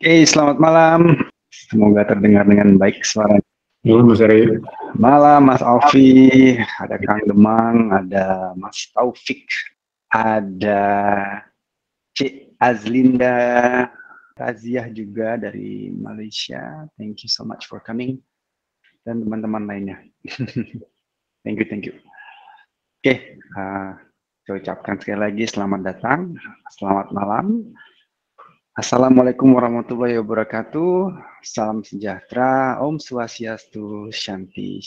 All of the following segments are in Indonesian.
Oke, selamat malam. Semoga terdengar dengan baik suara. Malam Mas Ari. Malam Mas Alfi, ada Kang Demang, ada Mas Taufik, ada Cik Azlinda, Raziah juga dari Malaysia. Thank you so much for coming. Dan teman-teman lainnya. Thank you. Oke, saya ucapkan sekali lagi selamat datang, selamat malam. Assalamualaikum warahmatullahi wabarakatuh. Salam sejahtera. Om Swastiastu. Shanti.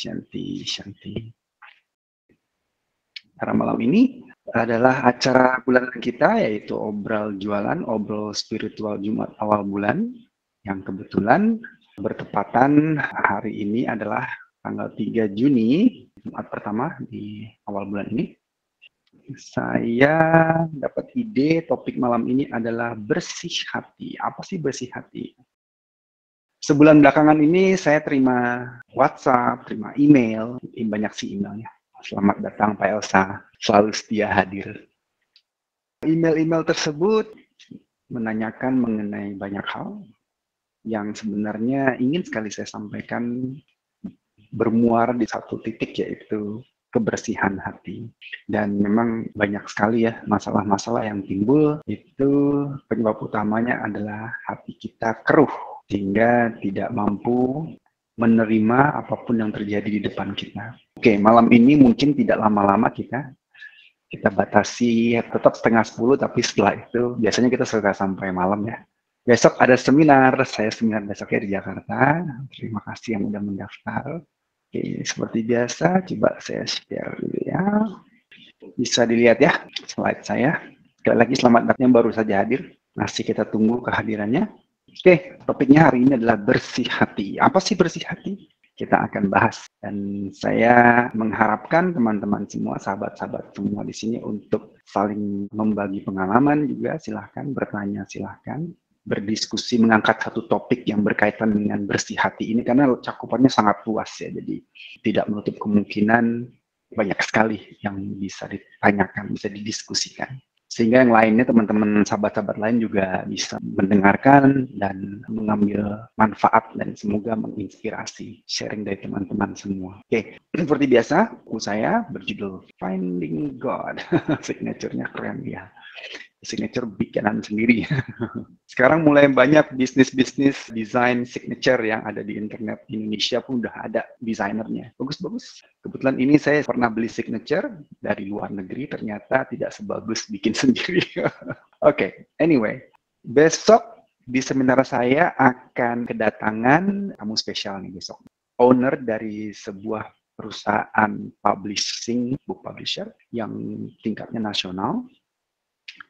Pada malam ini adalah acara bulanan kita, yaitu obrol jualan, obrol spiritual Jumat awal bulan, yang kebetulan bertepatan hari ini adalah tanggal 3 Juni, Jumat pertama di awal bulan ini. Saya dapat ide topik malam ini adalah bersih hati. Apa sih bersih hati? Sebulan belakangan ini saya terima WhatsApp, terima email, banyak sih emailnya. Selamat datang Pak Elsa, selalu setia hadir. Email-email tersebut menanyakan mengenai banyak hal yang sebenarnya ingin sekali saya sampaikan, bermuara di satu titik, yaitu kebersihan hati. Dan memang banyak sekali ya masalah-masalah yang timbul, itu penyebab utamanya adalah hati kita keruh sehingga tidak mampu menerima apapun yang terjadi di depan kita. Oke, malam ini mungkin tidak lama-lama kita batasi tetap 9:30, tapi setelah itu biasanya kita suka sampai malam ya. Besok ada seminar, saya seminar besoknya di Jakarta. Terima kasih yang udah mendaftar. Oke, seperti biasa, coba saya share dulu ya. Bisa dilihat ya slide saya. Sekali lagi selamat datang yang baru saja hadir. Masih kita tunggu kehadirannya. Oke, topiknya hari ini adalah bersih hati. Apa sih bersih hati? Kita akan bahas. Dan saya mengharapkan teman-teman semua, sahabat-sahabat semua di sini untuk saling membagi pengalaman juga. Silahkan bertanya, silahkan berdiskusi, mengangkat satu topik yang berkaitan dengan bersih hati ini, karena cakupannya sangat luas ya, jadi tidak menutup kemungkinan banyak sekali yang bisa ditanyakan, bisa didiskusikan. Sehingga yang lainnya, teman-teman sahabat-sahabat lain juga bisa mendengarkan dan mengambil manfaat dan semoga menginspirasi sharing dari teman-teman semua. Oke, seperti biasa, buku saya berjudul Finding God. Signature-nya keren ya. Signature bikinan sendiri. Sekarang mulai banyak bisnis-bisnis desain signature yang ada di internet. Di Indonesia pun udah ada desainernya. Bagus-bagus. Kebetulan ini saya pernah beli signature dari luar negeri, ternyata tidak sebagus bikin sendiri. Oke, anyway. Besok di seminar saya akan kedatangan tamu spesial nih besok. Owner dari sebuah perusahaan publishing, book publisher yang tingkatnya nasional,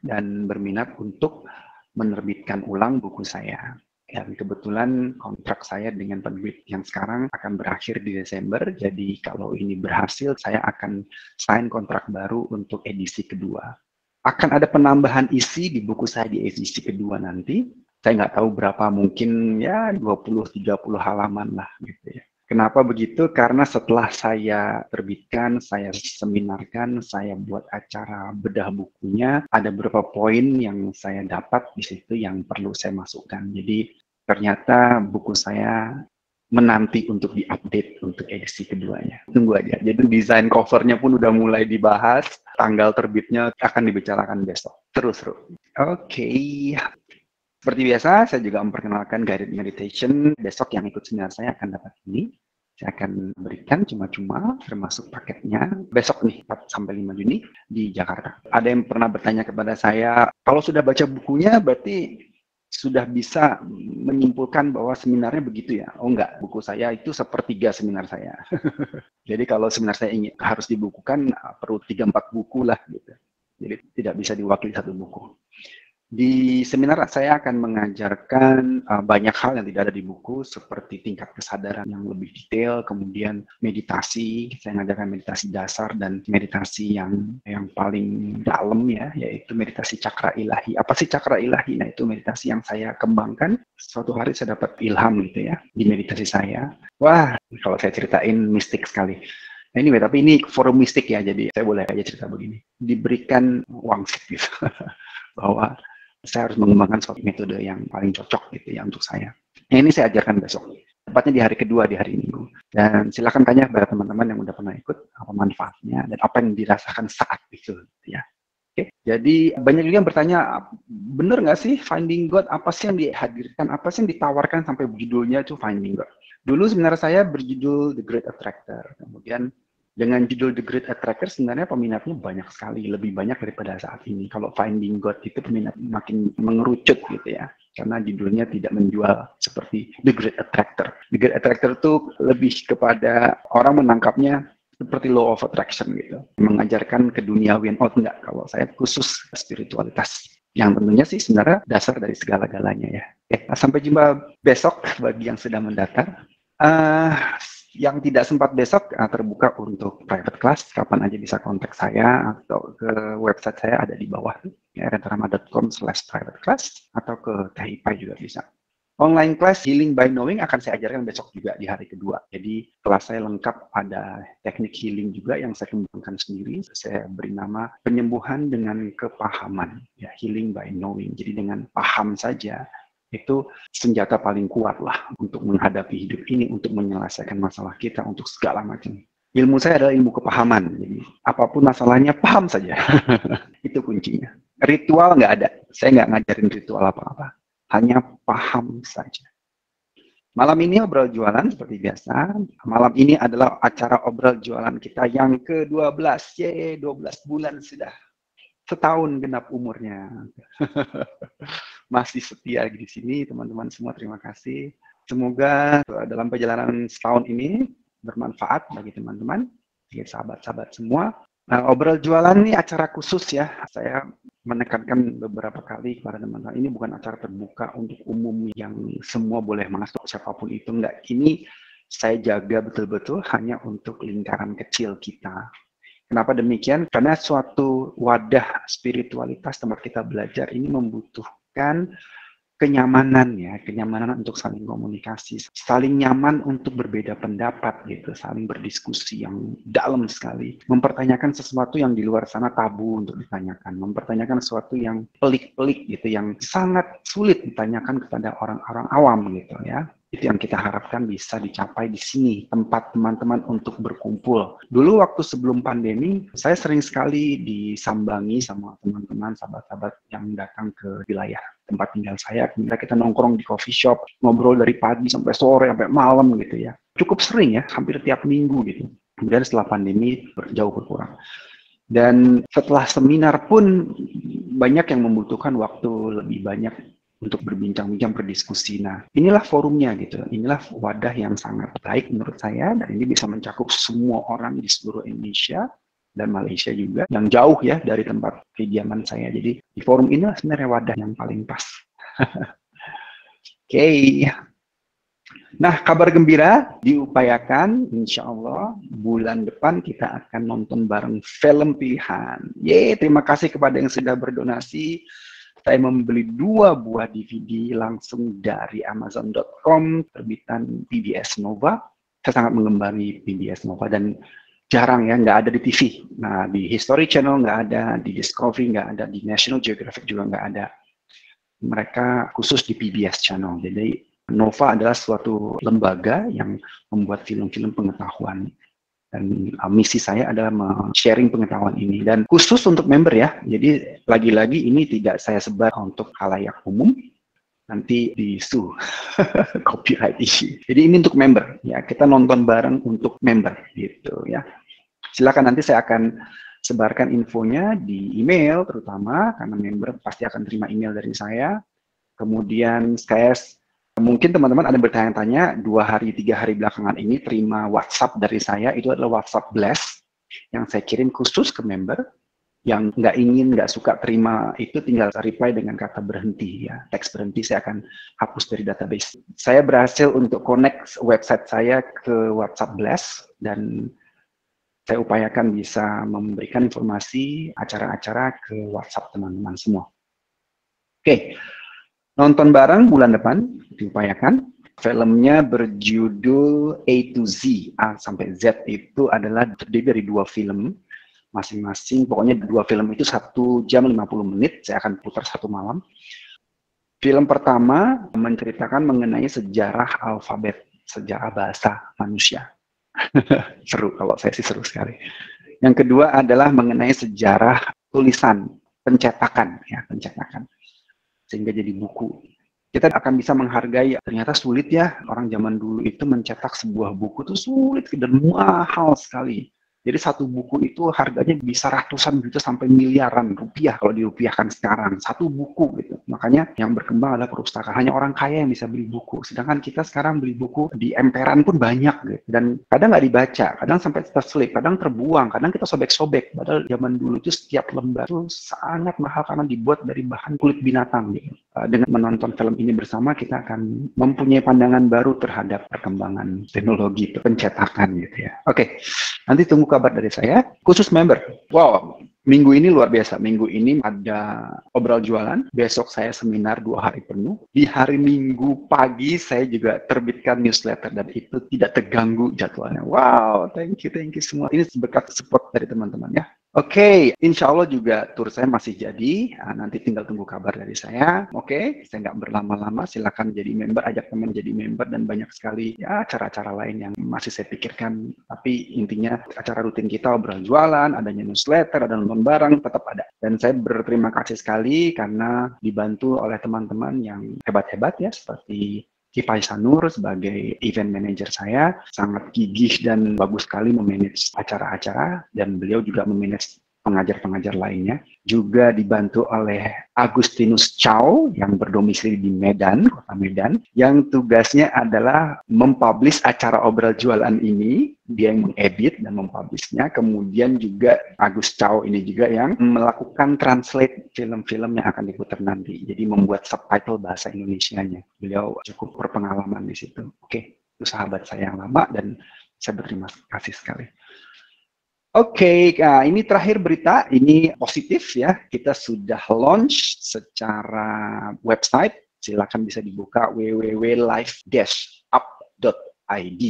dan berminat untuk menerbitkan ulang buku saya. Dan kebetulan kontrak saya dengan penerbit yang sekarang akan berakhir di Desember, jadi kalau ini berhasil, saya akan sign kontrak baru untuk edisi kedua. Akan ada penambahan isi di buku saya di edisi kedua nanti. Saya nggak tahu berapa, mungkin ya 20-30 halaman lah gitu ya. Kenapa begitu? Karena setelah saya terbitkan, saya seminarkan, saya buat acara bedah bukunya, ada beberapa poin yang saya dapat di situ yang perlu saya masukkan. Jadi ternyata buku saya menanti untuk diupdate untuk edisi keduanya. Tunggu aja. Jadi desain covernya pun udah mulai dibahas, tanggal terbitnya akan dibicarakan besok. Terus, Oke. Seperti biasa, saya juga memperkenalkan guided meditation. Besok yang ikut seminar saya akan dapat ini. Saya akan berikan cuma-cuma, termasuk paketnya. Besok nih, 4-5 Juni di Jakarta. Ada yang pernah bertanya kepada saya, kalau sudah baca bukunya, berarti sudah bisa menyimpulkan bahwa seminarnya begitu ya? Oh enggak, buku saya itu sepertiga seminar saya. Jadi kalau seminar saya ingin harus dibukukan, perlu 3-4 buku lah gitu. Jadi tidak bisa diwakili satu buku. Di seminar saya akan mengajarkan banyak hal yang tidak ada di buku, seperti tingkat kesadaran yang lebih detail, kemudian meditasi. Saya mengajarkan meditasi dasar dan meditasi yang paling dalam ya, yaitu meditasi cakra ilahi. Apa sih cakra ilahi? Nah, itu meditasi yang saya kembangkan. Suatu hari saya dapat ilham gitu ya di meditasi saya. Wah, kalau saya ceritain mistik sekali. Anyway, tapi ini forum mistik ya, jadi saya boleh aja cerita begini. Diberikan wangsit gitu bahwa saya harus mengembangkan suatu metode yang paling cocok gitu ya untuk saya. Yang ini saya ajarkan besok, tepatnya di hari kedua, di hari Minggu. Dan silakan tanya kepada teman-teman yang udah pernah ikut, apa manfaatnya dan apa yang dirasakan saat itu ya. Oke, jadi banyak juga yang bertanya, bener nggak sih Finding God, apa sih yang dihadirkan, apa sih yang ditawarkan sampai judulnya itu Finding God. Dulu sebenarnya saya berjudul The Great Attractor, kemudian dengan judul The Great Attractor sebenarnya peminatnya banyak sekali, lebih banyak daripada saat ini. Kalau Finding God itu peminat makin mengerucut gitu ya, karena judulnya tidak menjual seperti The Great Attractor. The Great Attractor itu lebih kepada orang menangkapnya seperti law of attraction gitu, mengajarkan keduniawian. Oh enggak, kalau saya khusus spiritualitas, yang tentunya sih sebenarnya dasar dari segala-galanya ya. Oke, sampai jumpa besok bagi yang sudah mendaftar. Yang tidak sempat besok terbuka untuk private class, kapan aja bisa kontak saya atau ke website saya ada di bawah ya, rentarama.com/private class, atau ke THIPI juga bisa. Online class Healing by Knowing akan saya ajarkan besok juga di hari kedua. Jadi kelas saya lengkap, ada teknik healing juga yang saya kembangkan sendiri. Saya beri nama penyembuhan dengan kepahaman, ya, Healing by Knowing. Jadi dengan paham saja itu senjata paling kuat lah untuk menghadapi hidup ini, untuk menyelesaikan masalah kita, untuk segala macam. Ilmu saya adalah ilmu kepahaman. Jadi apapun masalahnya paham saja. Itu kuncinya. Ritual nggak ada. Saya nggak ngajarin ritual apa-apa. Hanya paham saja. Malam ini obrol jualan seperti biasa. Malam ini adalah acara obrol jualan kita yang ke-12. Yeay, 12 bulan sudah. Setahun genap umurnya. Masih setia di sini, teman-teman semua, terima kasih. Semoga dalam perjalanan setahun ini bermanfaat bagi teman-teman, bagi sahabat-sahabat semua. Nah, obrol jualan ini acara khusus ya. Saya menekankan beberapa kali kepada teman-teman, ini bukan acara terbuka untuk umum yang semua boleh masuk, siapapun itu, enggak. Ini saya jaga betul-betul hanya untuk lingkaran kecil kita. Kenapa demikian? Karena suatu wadah spiritualitas tempat kita belajar ini membutuhkan kenyamanan ya, kenyamanan untuk saling komunikasi, saling nyaman untuk berbeda pendapat gitu, saling berdiskusi yang dalam sekali, mempertanyakan sesuatu yang di luar sana tabu untuk ditanyakan, mempertanyakan sesuatu yang pelik-pelik gitu, yang sangat sulit ditanyakan kepada orang-orang awam gitu ya. Itu yang kita harapkan bisa dicapai di sini, tempat teman-teman untuk berkumpul. Dulu waktu sebelum pandemi, saya sering sekali disambangi sama teman-teman, sahabat-sahabat yang datang ke wilayah tempat tinggal saya. Kemudian kita nongkrong di coffee shop, ngobrol dari pagi sampai sore, sampai malam gitu ya. Cukup sering ya, hampir tiap minggu gitu. Kemudian setelah pandemi jauh berkurang. Dan setelah seminar pun banyak yang membutuhkan waktu lebih banyak untuk berbincang-bincang, berdiskusi. Nah, inilah forumnya gitu. Inilah wadah yang sangat baik menurut saya, dan ini bisa mencakup semua orang di seluruh Indonesia dan Malaysia juga, yang jauh ya dari tempat kediaman saya. Jadi di forum inilah sebenarnya wadah yang paling pas. Oke. Nah, kabar gembira, diupayakan, insya Allah bulan depan kita akan nonton bareng film pilihan. Yeay, terima kasih kepada yang sudah berdonasi. Saya membeli 2 buah DVD langsung dari Amazon.com, terbitan PBS Nova. Saya sangat menggemari PBS Nova dan jarang ya, nggak ada di TV. Nah, di History Channel nggak ada, di Discovery nggak ada, di National Geographic juga nggak ada. Mereka khusus di PBS Channel. Jadi Nova adalah suatu lembaga yang membuat film-film pengetahuan. Dan misi saya adalah sharing pengetahuan ini. Dan khusus untuk member ya, jadi lagi-lagi ini tidak saya sebar untuk khalayak umum, nanti disu copyright issue. Jadi ini untuk member, ya kita nonton bareng untuk member gitu ya. Silakan, nanti saya akan sebarkan infonya di email terutama, karena member pasti akan terima email dari saya. Kemudian saya mungkin teman-teman ada bertanya-tanya, 2 hari 3 hari belakangan ini terima WhatsApp dari saya, itu adalah WhatsApp Blast yang saya kirim khusus ke member. Yang nggak suka terima itu tinggal reply dengan kata berhenti ya, teks berhenti saya akan hapus dari database. Saya berhasil untuk connect website saya ke WhatsApp Blast dan saya upayakan bisa memberikan informasi acara-acara ke WhatsApp teman-teman semua. Oke. Nonton bareng bulan depan, diupayakan. Filmnya berjudul A to Z, A sampai Z itu adalah terdiri dari 2 film. masing-masing. Pokoknya 2 film itu 1 jam 50 menit, saya akan putar satu malam. Film pertama menceritakan mengenai sejarah alfabet, sejarah bahasa manusia. Seru, kalau saya sih seru sekali. Yang kedua adalah mengenai sejarah tulisan, pencetakan, ya, pencetakan, sehingga jadi buku. Kita akan bisa menghargai, ternyata sulit ya, orang zaman dulu itu mencetak sebuah buku itu sulit dan mahal sekali. Jadi satu buku itu harganya bisa ratusan juta sampai miliaran rupiah kalau dirupiahkan sekarang. Satu buku gitu. Makanya yang berkembang adalah perpustakaan. Hanya orang kaya yang bisa beli buku. Sedangkan kita sekarang beli buku di emperan pun banyak gitu. Dan kadang nggak dibaca, kadang sampai terselip, kadang terbuang, kadang kita sobek-sobek. Padahal zaman dulu itu setiap lembar itu sangat mahal karena dibuat dari bahan kulit binatang gitu. Dengan menonton film ini bersama, kita akan mempunyai pandangan baru terhadap perkembangan teknologi pencetakan gitu ya. Oke, nanti tunggu kabar dari saya. Khusus member, wow, minggu ini luar biasa. Minggu ini ada obrol jualan. Besok saya seminar 2 hari penuh. Di hari Minggu pagi saya juga terbitkan newsletter dan itu tidak terganggu jadwalnya. Wow, thank you semua. Ini berkat support dari teman-teman ya. Oke, insya Allah juga tour saya masih jadi. Nanti tinggal tunggu kabar dari saya. Oke, saya nggak berlama-lama. Silakan jadi member, ajak teman jadi member, dan banyak sekali ya acara-acara lain yang masih saya pikirkan. Tapi intinya acara rutin kita, obrol jualan, adanya newsletter, ada nonton bareng, tetap ada. Dan saya berterima kasih sekali karena dibantu oleh teman-teman yang hebat-hebat ya, seperti Kifai Sanur sebagai event manager saya, sangat gigih dan bagus sekali memanage acara-acara, dan beliau juga memanage pengajar-pengajar lainnya. Juga dibantu oleh Agustinus Chow yang berdomisili di Medan, kota Medan, yang tugasnya adalah mempublish acara obrol jualan ini. Dia yang mengedit dan mempublishnya. Kemudian juga Agus Chow ini juga yang melakukan translate film-film yang akan diputar nanti. Jadi membuat subtitle bahasa Indonesianya. Beliau cukup berpengalaman di situ. Oke, itu sahabat saya yang lama dan saya berterima kasih sekali. Oke, nah ini terakhir berita, ini positif ya. Kita sudah launch secara website. Silakan bisa dibuka www.live-up.id.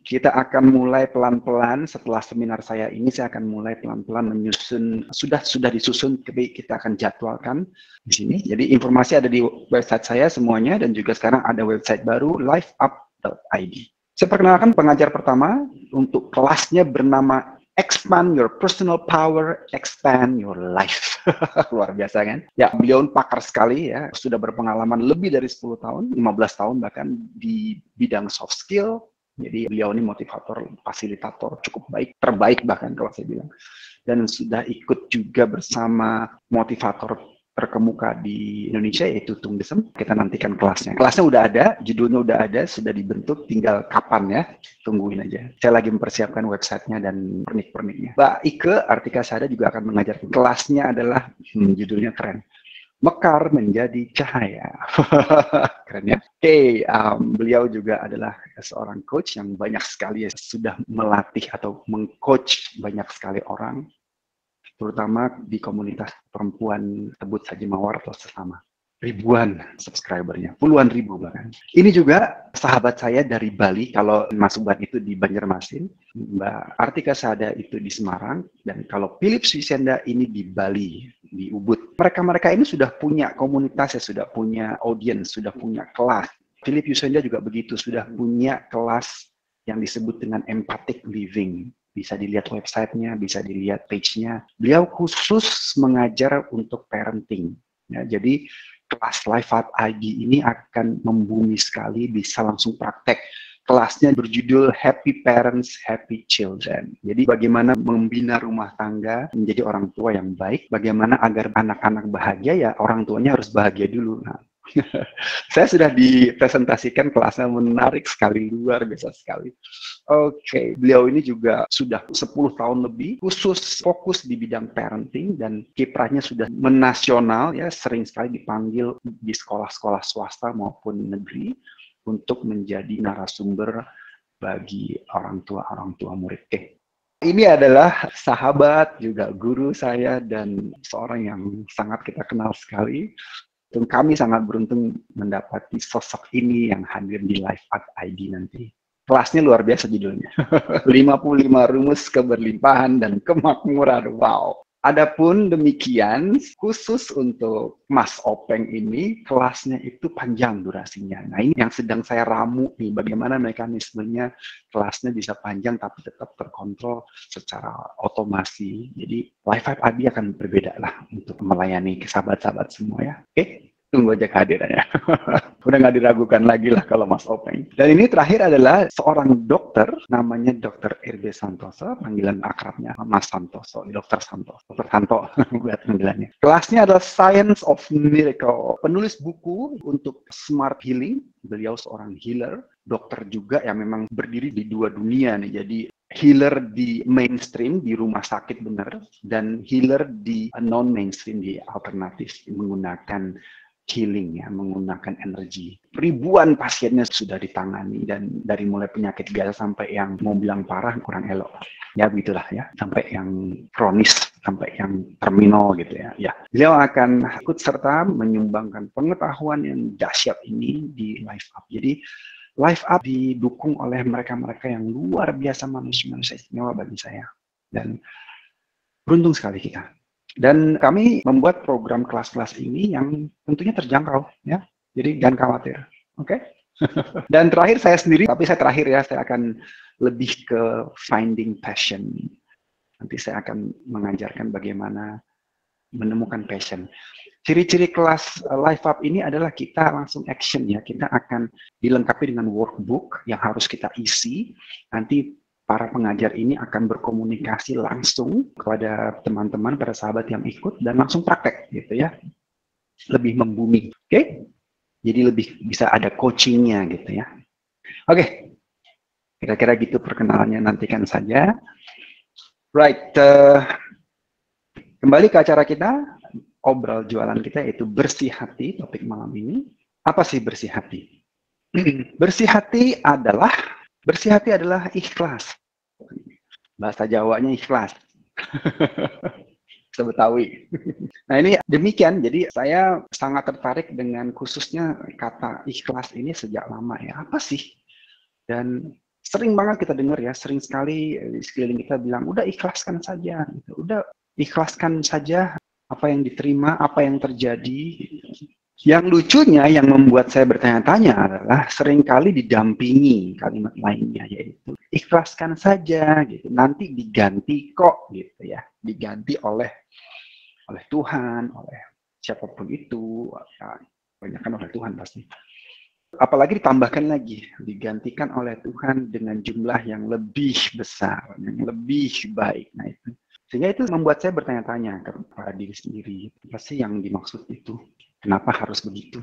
Kita akan mulai pelan-pelan setelah seminar saya ini. Saya akan mulai pelan-pelan menyusun. Sudah disusun, tapi kita akan jadwalkan di sini. Jadi informasi ada di website saya semuanya, dan juga sekarang ada website baru live-up.id. Saya perkenalkan pengajar pertama untuk kelasnya bernama Expand Your Personal Power, Expand Your Life. Luar biasa kan? Ya, beliau pakar sekali ya, sudah berpengalaman lebih dari 10 tahun, 15 tahun bahkan di bidang soft skill. Jadi beliau ini motivator, fasilitator cukup baik, terbaik bahkan kalau saya bilang. Dan sudah ikut juga bersama motivator terkemuka di Indonesia, yaitu Tung Desem. Kita nantikan kelasnya. Kelasnya udah ada, judulnya udah ada, sudah dibentuk, tinggal kapan ya, tungguin aja. Saya lagi mempersiapkan websitenya dan pernik-perniknya. Mbak Ike Artika Sada juga akan mengajar. Kelasnya adalah, judulnya keren, Mekar Menjadi Cahaya. Keren ya. Oke, beliau juga adalah seorang coach yang banyak sekali ya, sudah melatih atau mengcoach banyak sekali orang, terutama di komunitas perempuan Tebut Saji Mawar atau sesama. Ribuan subscribernya, puluhan ribu bahkan. Ini juga sahabat saya dari Bali, kalau Mas Uban itu di Banjarmasin, Mbak Artika Sada itu di Semarang, dan kalau Philip Swisenda ini di Bali, di Ubud. Mereka-mereka ini sudah punya komunitas, ya, sudah punya audiens, sudah punya kelas. Philip Swisenda juga begitu, sudah punya kelas yang disebut dengan empathic living. Bisa dilihat websitenya, bisa dilihat page-nya. Beliau khusus mengajar untuk parenting. Ya, jadi kelas Live-up.id ini akan membumi sekali, bisa langsung praktek. Kelasnya berjudul Happy Parents, Happy Children. Jadi bagaimana membina rumah tangga menjadi orang tua yang baik, bagaimana agar anak-anak bahagia, ya orang tuanya harus bahagia dulu. Nah, saya sudah dipresentasikan, kelasnya menarik sekali, luar biasa sekali. Oke, beliau ini juga sudah 10 tahun lebih khusus fokus di bidang parenting, dan kiprahnya sudah menasional ya, sering sekali dipanggil di sekolah-sekolah swasta maupun negeri untuk menjadi narasumber bagi orang tua murid. Ini adalah sahabat juga guru saya dan seorang yang sangat kita kenal sekali. Dan kami sangat beruntung mendapati sosok ini yang hadir di Live-up.id nanti. Kelasnya luar biasa judulnya. 55 rumus keberlimpahan dan kemakmuran. Wow. Adapun demikian, khusus untuk Mas Openg ini, kelasnya itu panjang durasinya. Nah, ini yang sedang saya ramu nih, bagaimana mekanismenya kelasnya bisa panjang tapi tetap terkontrol secara otomasi. Jadi, Life 5 Adi akan berbeda lah untuk melayani sahabat-sahabat semua ya. Oke? Tunggu aja kehadirannya. Udah nggak diragukan lagi lah kalau Mas Openg. Dan ini terakhir adalah seorang dokter, namanya Dr. RB Santoso, panggilan akrabnya Mas Santoso, Dr. Santoso, Dr. Santo, buat panggilannya. Kelasnya adalah Science of Miracle. Penulis buku untuk Smart Healing, beliau seorang healer, dokter juga yang memang berdiri di dua dunia nih. Jadi healer di mainstream, di rumah sakit benar, dan healer di non-mainstream, di alternatif, menggunakan healing ya, menggunakan energi. Ribuan pasiennya sudah ditangani, dan dari mulai penyakit biasa sampai yang mau bilang parah kurang elok. Ya begitulah ya, sampai yang kronis, sampai yang terminal gitu ya. Ya, beliau akan ikut serta menyumbangkan pengetahuan yang dahsyat ini di Life Up. Jadi Life Up didukung oleh mereka-mereka yang luar biasa, manusia-manusia istimewa bagi saya. Dan beruntung sekali kita. Dan kami membuat program kelas-kelas ini yang tentunya terjangkau, ya. Jadi jangan khawatir, oke? Dan terakhir saya sendiri, tapi saya terakhir ya, saya akan lebih ke finding passion. Nanti saya akan mengajarkan bagaimana menemukan passion. Ciri-ciri kelas Life Up ini adalah kita langsung action ya. Kita akan dilengkapi dengan workbook yang harus kita isi. Nanti para pengajar ini akan berkomunikasi langsung kepada teman-teman, para sahabat yang ikut, dan langsung praktek gitu ya. Lebih membumi, oke? Jadi lebih bisa ada coachingnya gitu ya. Oke, kira-kira gitu perkenalannya, nantikan saja. Right, kembali ke acara kita, obrol jualan kita, yaitu bersih hati, topik malam ini. Apa sih bersih hati? Bersih hati adalah ikhlas. Bahasa Jawanya ikhlas. Bisa Betawi. Nah ini demikian, jadi saya sangat tertarik dengan khususnya kata ikhlas ini sejak lama ya. Apa sih? Dan sering banget kita dengar ya, sering sekali di sekeliling kita bilang, udah ikhlaskan saja. Udah ikhlaskan saja apa yang diterima, apa yang terjadi. Yang lucunya, yang membuat saya bertanya-tanya adalah seringkali didampingi kalimat lainnya, yaitu ikhlaskan saja, gitu. Nanti diganti kok, gitu ya. Diganti oleh Tuhan, oleh siapapun itu, ya, kebanyakan oleh Tuhan pasti. Apalagi ditambahkan lagi, digantikan oleh Tuhan dengan jumlah yang lebih besar, yang lebih baik. Nah itu. Sehingga itu membuat saya bertanya-tanya kepada diri sendiri, apa sih yang dimaksud itu? Kenapa harus begitu?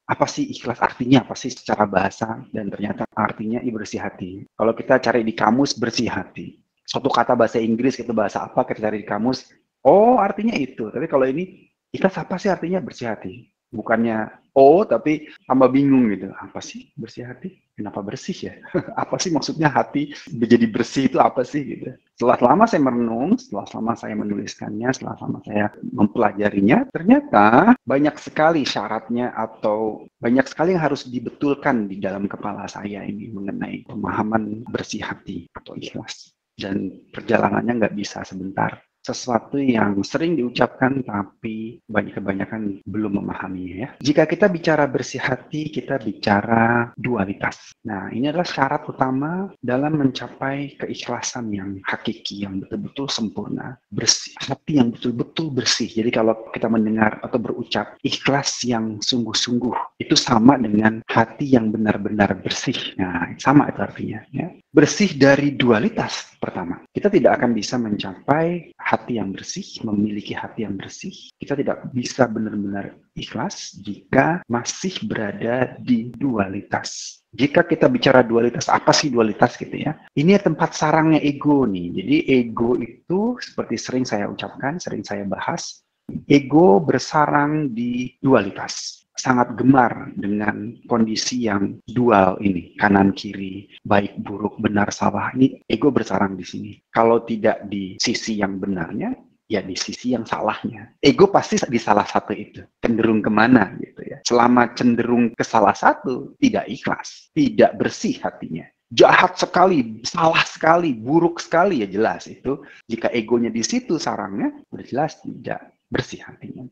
Apa sih ikhlas artinya? Apa sih secara bahasa? Dan ternyata artinya bersih hati. Kalau kita cari di kamus, bersih hati. Suatu kata bahasa Inggris, itu bahasa apa, kita cari di kamus, oh artinya itu. Tapi kalau ini, ikhlas apa sih artinya bersih hati? Bukannya oh, tapi tambah bingung gitu. Apa sih bersih hati? Kenapa bersih ya? Apa sih maksudnya hati menjadi bersih itu apa sih gitu? Setelah lama saya merenung, setelah lama saya menuliskannya, setelah lama saya mempelajarinya, ternyata banyak sekali syaratnya atau banyak sekali yang harus dibetulkan di dalam kepala saya ini mengenai pemahaman bersih hati atau ikhlas. Dan perjalanannya nggak bisa sebentar. Sesuatu yang sering diucapkan tapi kebanyakan belum memahaminya ya. Jika kita bicara bersih hati, kita bicara dualitas. Nah, ini adalah syarat utama dalam mencapai keikhlasan yang hakiki, yang betul-betul sempurna. Bersih, hati yang betul-betul bersih. Jadi kalau kita mendengar atau berucap ikhlas yang sungguh-sungguh, itu sama dengan hati yang benar-benar bersih. Nah, sama itu artinya ya. Bersih dari dualitas pertama. Kita tidak akan bisa mencapai hati yang bersih, memiliki hati yang bersih. Kita tidak bisa benar-benar ikhlas jika masih berada di dualitas. Jika kita bicara dualitas, apa sih dualitas gitu ya? Ini tempat sarangnya ego nih. Jadi ego itu seperti sering saya ucapkan, sering saya bahas, ego bersarang di dualitas. Sangat gemar dengan kondisi yang dual ini, kanan kiri, baik buruk, benar salah. Ini ego bersarang di sini. Kalau tidak di sisi yang benarnya, ya di sisi yang salahnya. Ego pasti di salah satu itu. Cenderung kemana gitu ya. Selama cenderung ke salah satu, tidak ikhlas, tidak bersih hatinya. jahat sekali, salah sekali, buruk sekali, ya jelas itu. Jika egonya di situ sarangnya, udah jelas tidak bersih hatinya,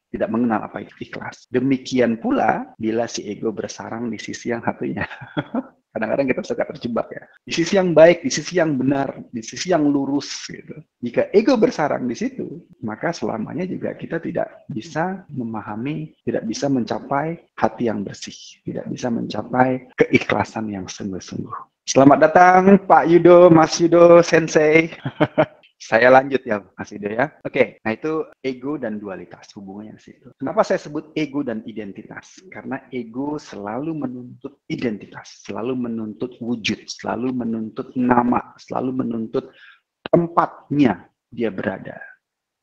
tidak mengenal apa itu ikhlas. Demikian pula bila si ego bersarang di sisi yang satunya. Kadang-kadang kita suka terjebak ya. Di sisi yang baik, di sisi yang benar, di sisi yang lurus gitu. Jika ego bersarang di situ, maka selamanya juga kita tidak bisa memahami, tidak bisa mencapai hati yang bersih, tidak bisa mencapai keikhlasan yang sungguh-sungguh. Selamat datang Pak Yudo, Mas Yudo, Sensei. Saya lanjut ya, Mas Yudo ya. Oke, nah itu ego dan dualitas, hubungannya di situ. Kenapa saya sebut ego dan identitas? Karena ego selalu menuntut identitas, selalu menuntut wujud, selalu menuntut nama, selalu menuntut tempatnya dia berada.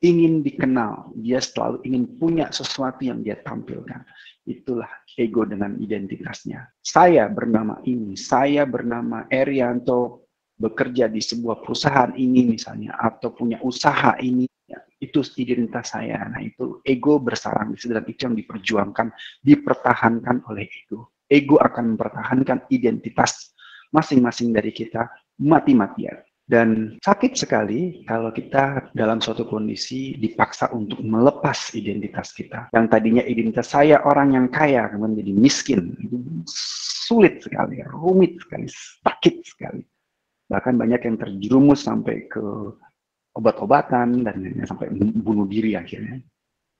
Ingin dikenal, dia selalu ingin punya sesuatu yang dia tampilkan. Itulah ego dengan identitasnya. Saya bernama ini, saya bernama Erianto, bekerja di sebuah perusahaan ini misalnya, atau punya usaha ini, ya, itu identitas saya. Nah itu ego bersarang di situ, dan itu yang diperjuangkan, dipertahankan oleh ego. Ego akan mempertahankan identitas masing-masing dari kita mati-matian. Dan sakit sekali kalau kita dalam suatu kondisi dipaksa untuk melepas identitas kita. Yang tadinya identitas saya orang yang kaya, kemudian jadi miskin. Itu sulit sekali, rumit sekali, sakit sekali. Bahkan banyak yang terjerumus sampai ke obat-obatan dan sampai bunuh diri akhirnya.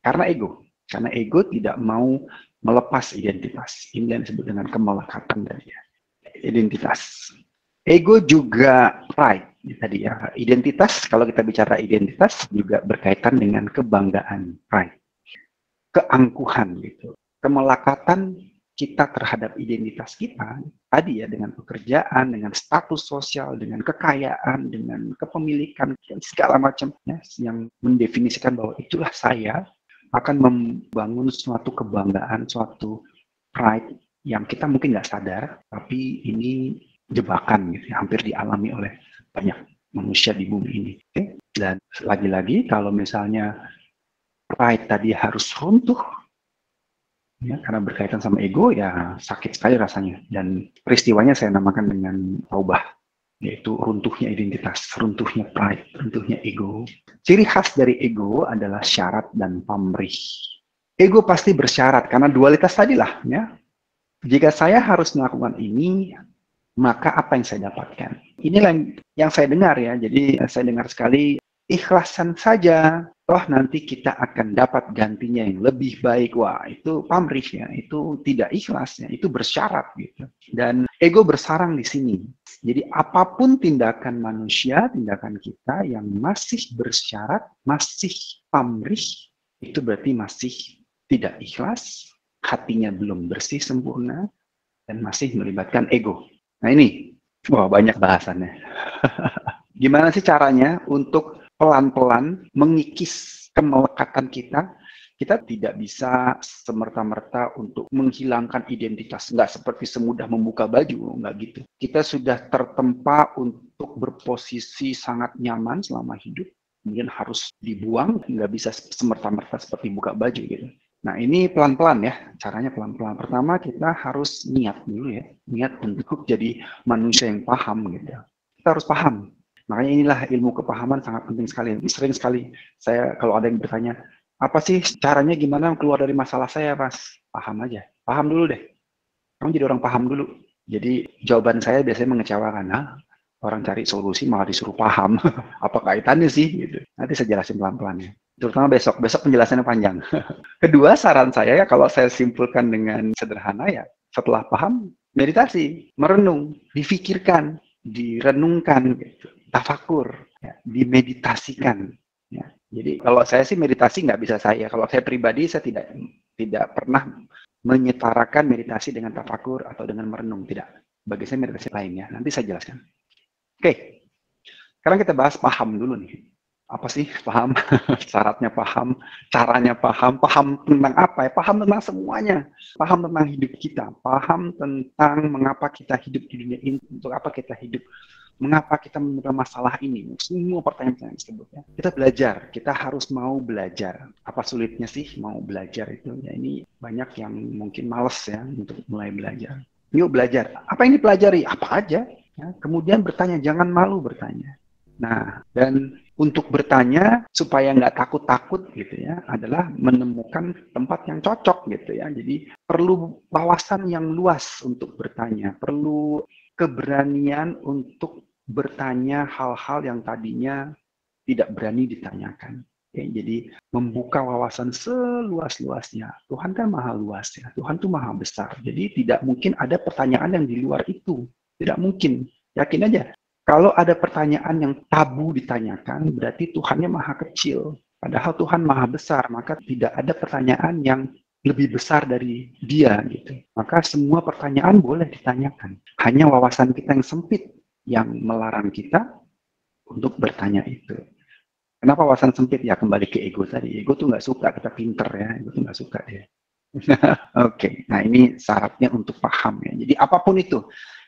Karena ego. Karena ego tidak mau melepas identitas. Ini yang disebut dengan kemelekatan dari identitas. Ego juga pride tadi ya. Identitas, kalau kita bicara identitas juga berkaitan dengan kebanggaan, pride. Keangkuhan gitu. Kemelekatan kita terhadap identitas kita tadi ya, dengan pekerjaan, dengan status sosial, dengan kekayaan, dengan kepemilikan, segala macam ya, yang mendefinisikan bahwa itulah saya, akan membangun suatu kebanggaan, suatu pride yang kita mungkin nggak sadar, tapi ini jebakan gitu, hampir dialami oleh banyak manusia di bumi ini. Okay? Dan lagi-lagi kalau misalnya pride tadi harus runtuh, ya, karena berkaitan sama ego, ya sakit sekali rasanya. Dan peristiwanya saya namakan dengan taubah, yaitu runtuhnya identitas, runtuhnya pride, runtuhnya ego. Ciri khas dari ego adalah syarat dan pamrih. Ego pasti bersyarat, karena dualitas tadilah. Ya. Jika saya harus melakukan ini, maka apa yang saya dapatkan? Inilah yang saya dengar ya. Jadi saya dengar sekali, ikhlasan saja, toh nanti kita akan dapat gantinya yang lebih baik. Wah, itu pamrih ya, itu tidak ikhlas ya, itu bersyarat gitu. Dan ego bersarang di sini. Jadi apapun tindakan manusia, tindakan kita yang masih bersyarat, masih pamrih, itu berarti masih tidak ikhlas, hatinya belum bersih sempurna, dan masih melibatkan ego. Nah ini, wah banyak bahasannya. Gimana sih caranya untuk pelan-pelan mengikis kemelekatan kita? Kita tidak bisa semerta-merta untuk menghilangkan identitas. Nggak seperti semudah membuka baju, nggak gitu. Kita sudah tertempa untuk berposisi sangat nyaman selama hidup, kemudian harus dibuang, nggak bisa semerta-merta seperti buka baju gitu. Nah ini pelan-pelan ya, caranya pelan-pelan. Pertama kita harus niat dulu ya, niat untuk jadi manusia yang paham gitu. Kita harus paham. Makanya inilah ilmu kepahaman sangat penting sekali. Sering sekali saya kalau ada yang bertanya, apa sih caranya gimana keluar dari masalah saya, Mas? Paham aja, paham dulu deh. Kamu jadi orang paham dulu. Jadi jawaban saya biasanya mengecewakan. Nah, orang cari solusi malah disuruh paham. Apa kaitannya sih? Gitu. Nanti saya jelasin pelan-pelan ya. Terutama besok penjelasannya panjang. Kedua, saran saya ya kalau saya simpulkan dengan sederhana ya, setelah paham, meditasi, merenung, difikirkan, direnungkan, gitu, tafakur, ya, dimeditasikan. Ya. Jadi kalau saya sih meditasi nggak bisa saya. Kalau saya pribadi saya tidak pernah menyetarakan meditasi dengan tafakur atau dengan merenung, tidak. Bagi saya meditasi lainnya. Nanti saya jelaskan. Oke, sekarang kita bahas paham dulu nih. Apa sih paham? Syaratnya paham, caranya paham, paham tentang apa ya? Paham tentang semuanya. Paham tentang hidup kita, paham tentang mengapa kita hidup di dunia ini, untuk apa kita hidup, mengapa kita menemukan masalah ini. Semua pertanyaan yang disebutnya. Kita belajar, kita harus mau belajar. Apa sulitnya sih mau belajar itu? Ya ini banyak yang mungkin males ya untuk mulai belajar. Yuk belajar. Apa yang dipelajari? Apa aja. Ya, kemudian bertanya, jangan malu bertanya. Nah, dan untuk bertanya supaya nggak takut-takut gitu ya, adalah menemukan tempat yang cocok gitu ya. Jadi perlu wawasan yang luas untuk bertanya, perlu keberanian untuk bertanya hal-hal yang tadinya tidak berani ditanyakan. Ya, jadi membuka wawasan seluas-luasnya. Tuhan kan maha luas ya. Tuhan tuh maha besar. Jadi tidak mungkin ada pertanyaan yang di luar itu. Tidak mungkin. Yakin aja. Kalau ada pertanyaan yang tabu ditanyakan, berarti Tuhannya maha kecil. Padahal Tuhan maha besar, maka tidak ada pertanyaan yang lebih besar dari dia gitu. Maka semua pertanyaan boleh ditanyakan. Hanya wawasan kita yang sempit yang melarang kita untuk bertanya itu. Kenapa wawasan sempit? Ya kembali ke ego tadi. Ego tuh nggak suka kita pinter ya. Ego tuh nggak suka dia. Oke, nah ini syaratnya untuk paham ya. Jadi apapun itu.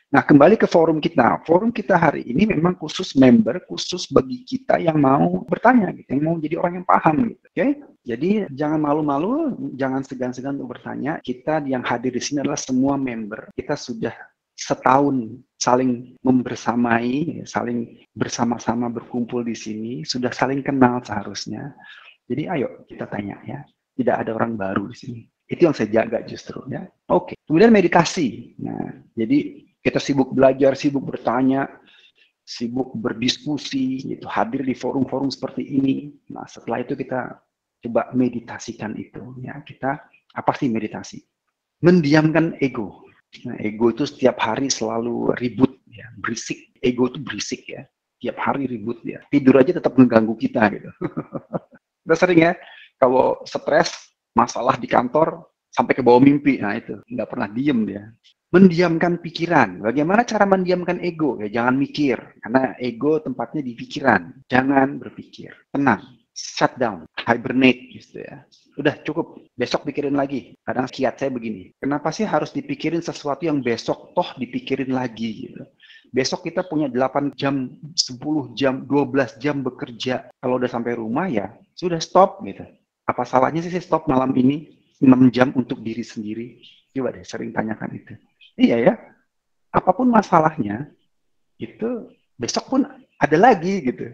Nah kembali ke forum kita. Forum kita hari ini memang khusus member, khusus bagi kita yang mau bertanya, gitu, yang mau jadi orang yang paham. Gitu. Oke, jadi jangan malu-malu, jangan segan-segan untuk bertanya. Kita yang hadir di sini adalah semua member. Kita sudah setahun saling membersamai, saling bersama-sama berkumpul di sini, sudah saling kenal seharusnya. Jadi ayo kita tanya ya, tidak ada orang baru di sini. Itu yang saya jaga justru ya. Oke, kemudian meditasi. Nah, jadi kita sibuk belajar, sibuk bertanya, sibuk berdiskusi, gitu, hadir di forum-forum seperti ini. Nah, setelah itu kita coba meditasikan itu. Ya, kita apa sih meditasi? Mendiamkan ego. Nah, ego itu setiap hari selalu ribut, ya, berisik. Ego itu berisik ya. Tiap hari ribut ya. Tidur aja tetap mengganggu kita gitu. Kita sering ya, kalau stres, masalah di kantor, sampai ke bawah mimpi. Nah itu, nggak pernah diem dia. Mendiamkan pikiran. Bagaimana cara mendiamkan ego? Ya jangan mikir, karena ego tempatnya di pikiran. Jangan berpikir. Tenang, shut down, hibernate gitu ya. Udah cukup, besok pikirin lagi. Kadang kiat saya begini, kenapa sih harus dipikirin sesuatu yang besok toh dipikirin lagi gitu. Besok kita punya 8 jam, 10 jam, 12 jam bekerja. Kalau udah sampai rumah ya sudah stop gitu. Apa salahnya sih stop malam ini 6 jam untuk diri sendiri? Coba deh sering tanyakan itu. Iya ya, apapun masalahnya itu besok pun ada lagi gitu.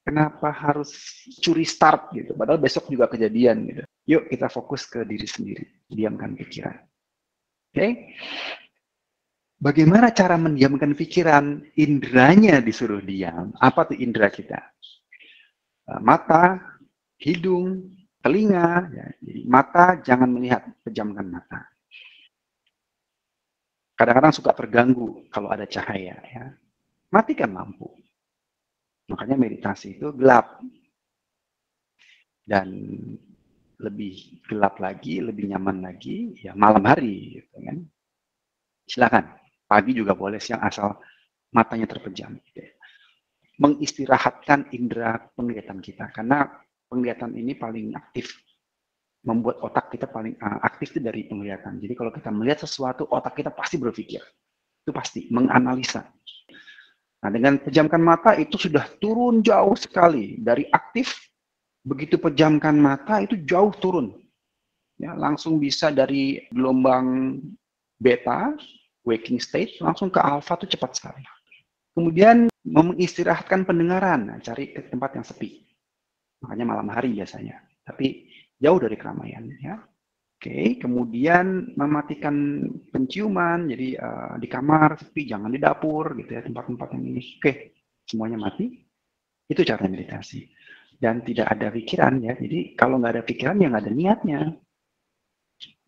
Kenapa harus curi start gitu? Padahal besok juga kejadian gitu. Yuk kita fokus ke diri sendiri, diamkan pikiran. Oke? Okay? Bagaimana cara mendiamkan pikiran? Indranya disuruh diam. Apa tuh indera kita? Mata, hidung, telinga. Ya. Jadi mata jangan melihat, pejamkan mata. Kadang-kadang suka terganggu kalau ada cahaya. Ya. Matikan lampu. Makanya meditasi itu gelap. Dan lebih gelap lagi, lebih nyaman lagi, ya malam hari. Gitu kan. Silakan. Pagi juga boleh, siang asal matanya terpejam. Gitu. Mengistirahatkan indera penglihatan kita. Karena penglihatan ini paling aktif. Membuat otak kita paling aktif itu dari penglihatan. Jadi kalau kita melihat sesuatu, otak kita pasti berpikir. Itu pasti, menganalisa. Nah, dengan pejamkan mata itu sudah turun jauh sekali. Dari aktif, begitu pejamkan mata itu jauh turun. Ya, langsung bisa dari gelombang beta, waking state, langsung ke alpha itu cepat sekali. Kemudian mengistirahatkan pendengaran, nah, cari ke tempat yang sepi. Makanya malam hari biasanya. Tapi jauh dari keramaian. Ya. Oke, kemudian mematikan penciuman, jadi di kamar sepi, jangan di dapur, gitu ya, tempat-tempat yang ini. Oke, semuanya mati, itu cara meditasi. Dan tidak ada pikiran ya, jadi kalau nggak ada pikiran ya nggak ada niatnya.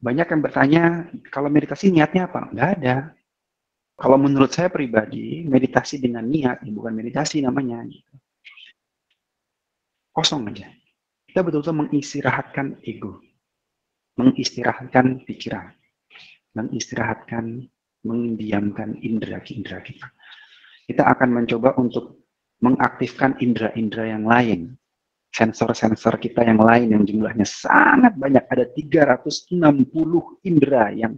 Banyak yang bertanya, kalau meditasi niatnya apa? Nggak ada. Kalau menurut saya pribadi, meditasi dengan niat, ya bukan meditasi namanya. Kosong aja. Kita betul-betul mengistirahatkan ego, mengistirahatkan pikiran, mengistirahatkan, mendiamkan indera-indera kita. Kita akan mencoba untuk mengaktifkan indera-indera yang lain. Sensor-sensor kita yang lain yang jumlahnya sangat banyak. Ada 360 indera yang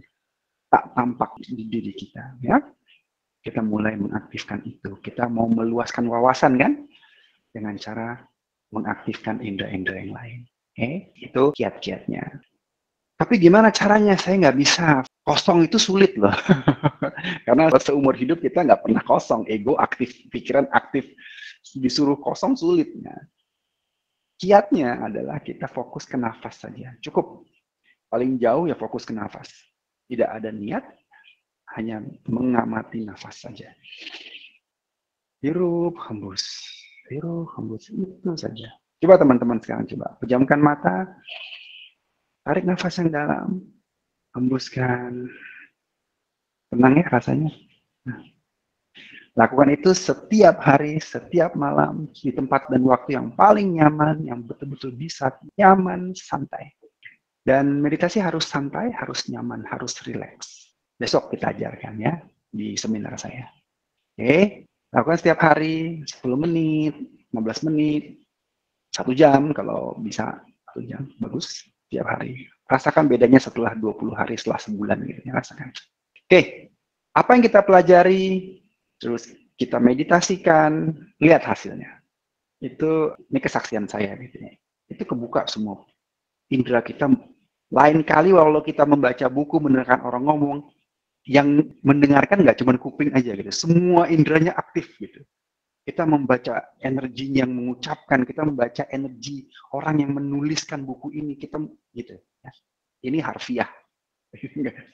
tak tampak di diri kita. Ya. Kita mulai mengaktifkan itu. Kita mau meluaskan wawasan kan? Dengan cara mengaktifkan indera-indera yang lain. Itu kiat-kiatnya. Tapi gimana caranya? Saya nggak bisa. Kosong itu sulit loh. Karena seumur hidup kita nggak pernah kosong. Ego aktif, pikiran aktif. Disuruh kosong sulit. Nah, kiatnya adalah kita fokus ke nafas saja. Cukup. Paling jauh ya fokus ke nafas. Tidak ada niat, hanya mengamati nafas saja. Hirup, hembus. Hirup, hembus. Itu saja. Coba teman-teman sekarang coba. Pejamkan mata, tarik nafas yang dalam, hembuskan. Tenang ya rasanya. Nah, lakukan itu setiap hari, setiap malam, di tempat dan waktu yang paling nyaman, yang betul-betul bisa nyaman, santai. Dan meditasi harus santai, harus nyaman, harus rileks. Besok kita ajarkan ya, di seminar saya. Oke, lakukan setiap hari, 10 menit, 15 menit, 1 jam, kalau bisa 1 jam, bagus, setiap hari. Rasakan bedanya setelah 20 hari, setelah sebulan gitu ya, rasakan. Oke, apa yang kita pelajari, terus kita meditasikan, lihat hasilnya. Ini kesaksian saya gitu ya. Itu kebuka semua indera kita. Lain kali walau kita membaca buku, mendengarkan orang ngomong, yang mendengarkan nggak cuma kuping aja gitu. Semua inderanya aktif gitu. Kita membaca energi yang mengucapkan, kita membaca energi orang yang menuliskan buku ini, kita gitu. Ini harfiah.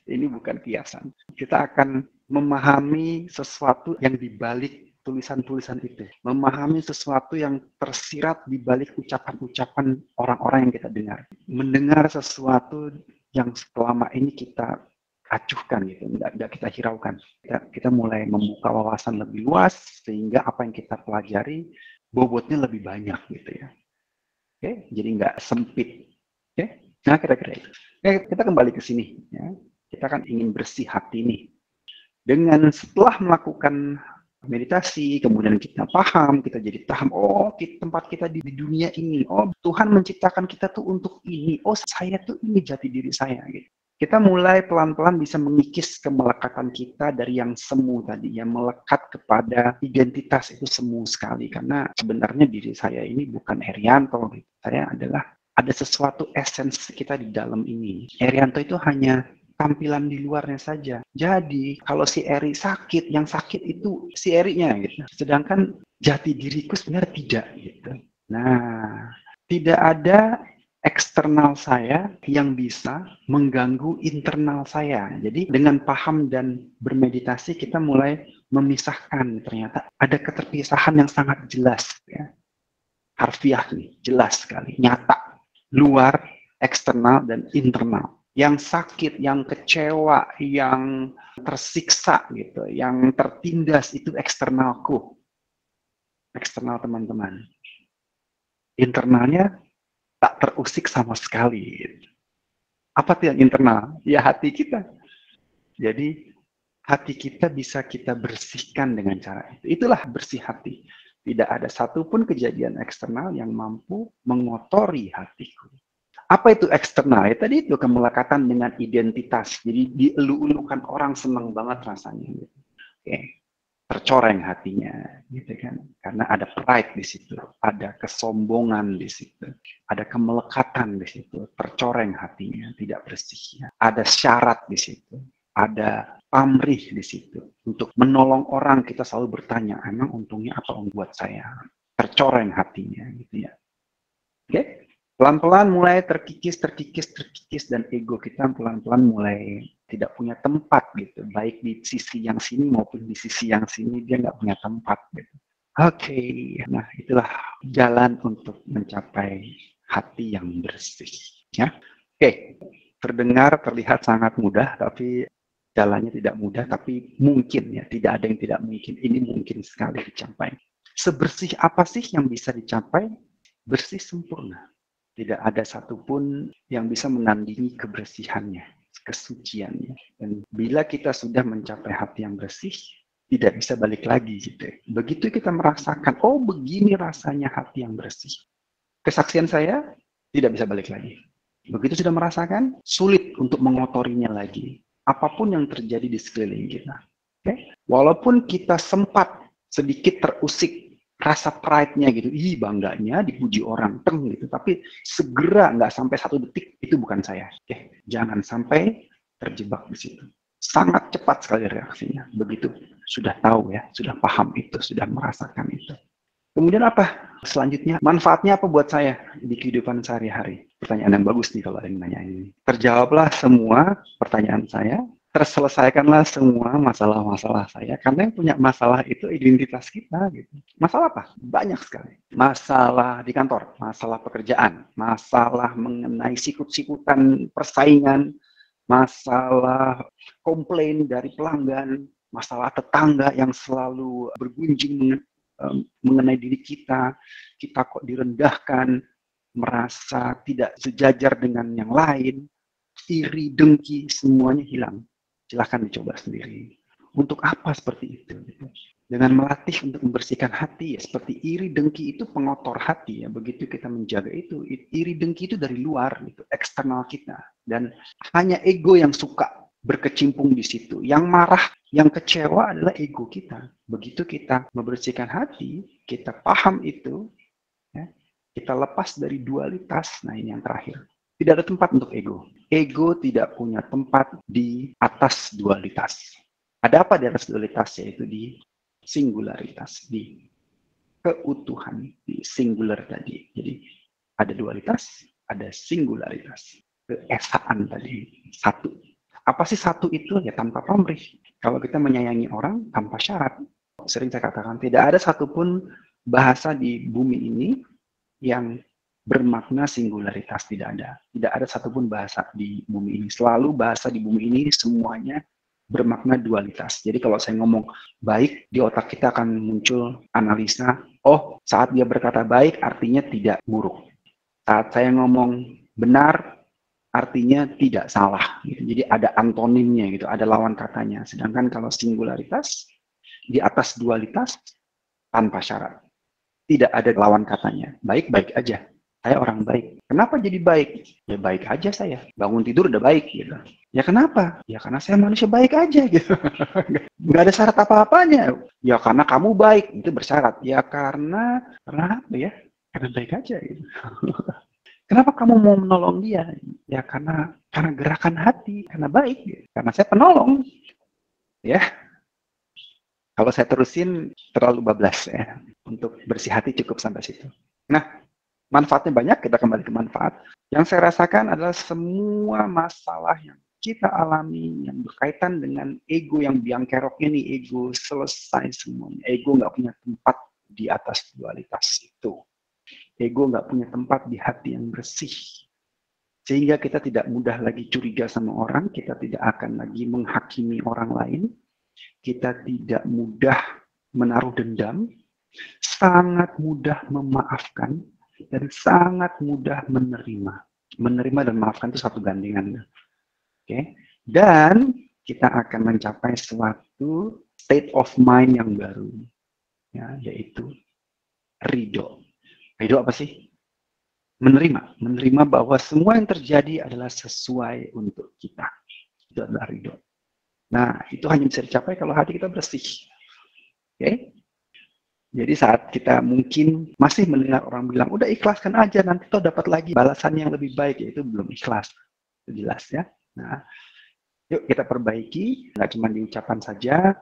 Ini bukan kiasan. Kita akan memahami sesuatu yang dibalik tulisan-tulisan itu. Memahami sesuatu yang tersirat di balik ucapan-ucapan orang-orang yang kita dengar. Mendengar sesuatu yang selama ini kita acuhkan gitu, enggak kita hiraukan. Kita mulai membuka wawasan lebih luas sehingga apa yang kita pelajari bobotnya lebih banyak gitu ya. Oke, jadi nggak sempit. Oke, nah kira-kira itu. Oke, kita kembali ke sini ya. Kita kan ingin bersih hati nih. Dengan setelah melakukan meditasi, kemudian kita paham, kita jadi paham, oh tempat kita di dunia ini, oh Tuhan menciptakan kita tuh untuk ini, oh saya tuh ini jati diri saya gitu. Kita mulai pelan-pelan bisa mengikis kemelekatan kita dari yang semu tadi, yang melekat kepada identitas itu semu sekali. Karena sebenarnya diri saya ini bukan Herianto, gitu. Saya adalah ada sesuatu esensi kita di dalam ini. Herianto itu hanya tampilan di luarnya saja. Jadi kalau si Eri sakit, yang sakit itu si Erinya gitu. Sedangkan jati diriku sebenarnya tidak gitu. Nah, tidak ada eksternal saya yang bisa mengganggu internal saya. Jadi dengan paham dan bermeditasi kita mulai memisahkan, ternyata ada keterpisahan yang sangat jelas ya. Harfiah nih, jelas sekali, nyata. Luar, eksternal dan internal. Yang sakit, yang kecewa, yang tersiksa gitu, yang tertindas itu eksternalku. Eksternal teman-teman. Internalnya tak terusik sama sekali. Apa tuh yang internal? Ya hati kita. Jadi hati kita bisa kita bersihkan dengan cara itu. Itulah bersih hati. Tidak ada satupun kejadian eksternal yang mampu mengotori hatiku. Apa itu eksternal? Ya tadi itu kemelekatan dengan identitas. Jadi dielu-elukan orang senang banget rasanya. Oke. Tercoreng hatinya, gitu kan? Karena ada pride di situ, ada kesombongan di situ, ada kemelekatan di situ, tercoreng hatinya, tidak bersih. Ada syarat di situ, ada pamrih di situ. Untuk menolong orang kita selalu bertanya, emang untungnya apa buat saya? Tercoreng hatinya, gitu ya. Oke, pelan-pelan mulai terkikis, dan ego kita pelan-pelan mulai tidak punya tempat gitu, baik di sisi yang sini maupun di sisi yang sini dia nggak punya tempat gitu. Oke, nah itulah jalan untuk mencapai hati yang bersih. Ya, oke, terdengar terlihat sangat mudah, tapi jalannya tidak mudah, tapi mungkin ya, tidak ada yang tidak mungkin. Ini mungkin sekali dicapai. Sebersih apa sih yang bisa dicapai? Bersih sempurna. Tidak ada satupun yang bisa menandingi kebersihannya, kesuciannya. Dan bila kita sudah mencapai hati yang bersih, tidak bisa balik lagi gitu. Begitu kita merasakan, oh begini rasanya hati yang bersih. Kesaksian saya tidak bisa balik lagi. Begitu sudah merasakan, sulit untuk mengotorinya lagi. Apapun yang terjadi di sekeliling kita. Okay? Walaupun kita sempat sedikit terusik rasa pride-nya gitu, bangganya dipuji orang, gitu. Tapi segera nggak sampai 1 detik, itu bukan saya. Oke, jangan sampai terjebak di situ. Sangat cepat sekali reaksinya. Begitu sudah tahu ya, sudah paham itu, sudah merasakan itu. Kemudian apa? Selanjutnya, manfaatnya apa buat saya di kehidupan sehari-hari? Pertanyaan yang bagus nih kalau ada yang nanya ini. Terjawablah semua pertanyaan saya, terselesaikanlah semua masalah-masalah saya, karena yang punya masalah itu identitas kita. Gitu. Masalah apa? Banyak sekali. Masalah di kantor, masalah pekerjaan, masalah mengenai sikut-sikutan persaingan, masalah komplain dari pelanggan, masalah tetangga yang selalu bergunjing mengenai diri kita kok direndahkan, merasa tidak sejajar dengan yang lain, iri, dengki, semuanya hilang. Silahkan dicoba sendiri. Untuk apa seperti itu? Dengan melatih untuk membersihkan hati, ya, seperti iri, dengki itu pengotor hati. Ya. Begitu kita menjaga itu, iri, dengki itu dari luar, gitu, eksternal kita. Dan hanya ego yang suka berkecimpung di situ. Yang marah, yang kecewa adalah ego kita. Begitu kita membersihkan hati, kita paham itu, ya, kita lepas dari dualitas. Nah ini yang terakhir. Tidak ada tempat untuk ego. Ego tidak punya tempat di atas dualitas. Ada apa di atas dualitas? Yaitu di singularitas, di keutuhan, di singular tadi. Jadi ada dualitas, ada singularitas. Keesaan tadi, satu. Apa sih satu itu? Ya tanpa pamrih. Kalau kita menyayangi orang tanpa syarat. Sering saya katakan, tidak ada satupun bahasa di bumi ini yang bermakna singularitas. Tidak ada. Tidak ada satupun bahasa di bumi ini. Selalu bahasa di bumi ini semuanya bermakna dualitas. Jadi kalau saya ngomong baik, di otak kita akan muncul analisa, oh saat dia berkata baik artinya tidak buruk. Saat saya ngomong benar, artinya tidak salah. Gitu. Jadi ada antonimnya, gitu, ada lawan katanya. Sedangkan kalau singularitas, di atas dualitas, tanpa syarat. Tidak ada lawan katanya. Baik-baik aja. Saya orang baik. Kenapa jadi baik? Ya baik aja saya. Bangun tidur udah baik. Gitu. Ya kenapa? Ya karena saya manusia baik aja. Gitu. Nggak ada syarat apa-apanya. Ya karena kamu baik. Itu bersyarat. Ya karena apa ya? Karena baik aja. Gitu. Kenapa kamu mau menolong dia? Ya karena gerakan hati, karena baik, karena saya penolong. Ya, kalau saya terusin terlalu bablas ya. Untuk bersih hati cukup sampai situ. Nah, manfaatnya banyak. Kita kembali ke manfaat. Yang saya rasakan adalah semua masalah yang kita alami yang berkaitan dengan ego yang biang keroknya nih, ego selesai semuanya. Ego nggak punya tempat di atas dualitas itu. Ego nggak punya tempat di hati yang bersih. Sehingga kita tidak mudah lagi curiga sama orang, kita tidak akan lagi menghakimi orang lain, kita tidak mudah menaruh dendam, sangat mudah memaafkan, dan sangat mudah menerima. Menerima dan memaafkan itu satu gandengan. Oke? Dan kita akan mencapai suatu state of mind yang baru, ya, yaitu ridho. Ridho apa sih? Menerima bahwa semua yang terjadi adalah sesuai untuk kita. Itu adalah ridho. Nah, itu hanya bisa dicapai kalau hati kita bersih. Oke? Okay? Jadi saat kita mungkin masih mendengar orang bilang, udah ikhlaskan aja, nanti toh dapat lagi balasan yang lebih baik, yaitu belum ikhlas. Itu jelas ya. Nah, yuk kita perbaiki, nggak cuma di ucapan saja,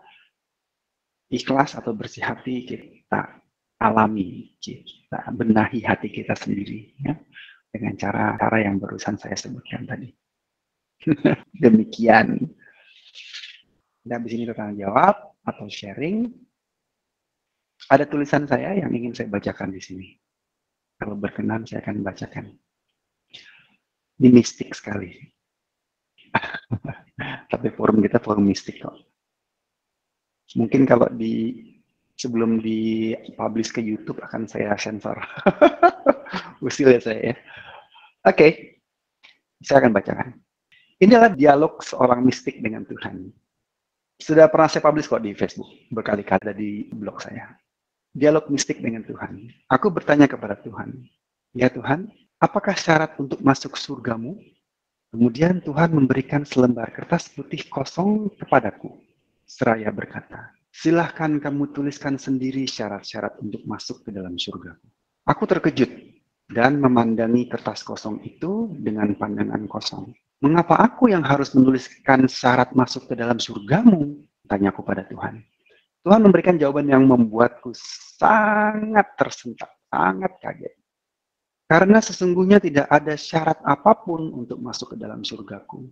ikhlas atau bersih hati kita alami, kita benahi hati kita sendiri. Ya. Dengan cara yang barusan saya sebutkan tadi. Demikian. Dan di sini tentang jawab atau sharing. Ada tulisan saya yang ingin saya bacakan di sini. Kalau berkenan saya akan bacakan. Ini mistik sekali. Tapi forum kita forum mistik kok. Mungkin kalau sebelum di-publish ke YouTube akan saya sensor. Usil ya saya ya. Oke. Saya akan bacakan. Inilah dialog seorang mistik dengan Tuhan. Sudah pernah saya publish kok di Facebook. Berkali-kali ada di blog saya. Dialog mistik dengan Tuhan. Aku bertanya kepada Tuhan. Ya Tuhan, apakah syarat untuk masuk surgamu? Kemudian Tuhan memberikan selembar kertas putih kosong kepadaku. Seraya berkata, Silahkan kamu tuliskan sendiri syarat-syarat untuk masuk ke dalam surga. Aku terkejut dan memandangi kertas kosong itu dengan pandangan kosong. Mengapa aku yang harus menuliskan syarat masuk ke dalam surgamu? Tanyaku pada Tuhan. Tuhan memberikan jawaban yang membuatku sangat tersentak, sangat kaget. Karena sesungguhnya tidak ada syarat apapun untuk masuk ke dalam surgaku.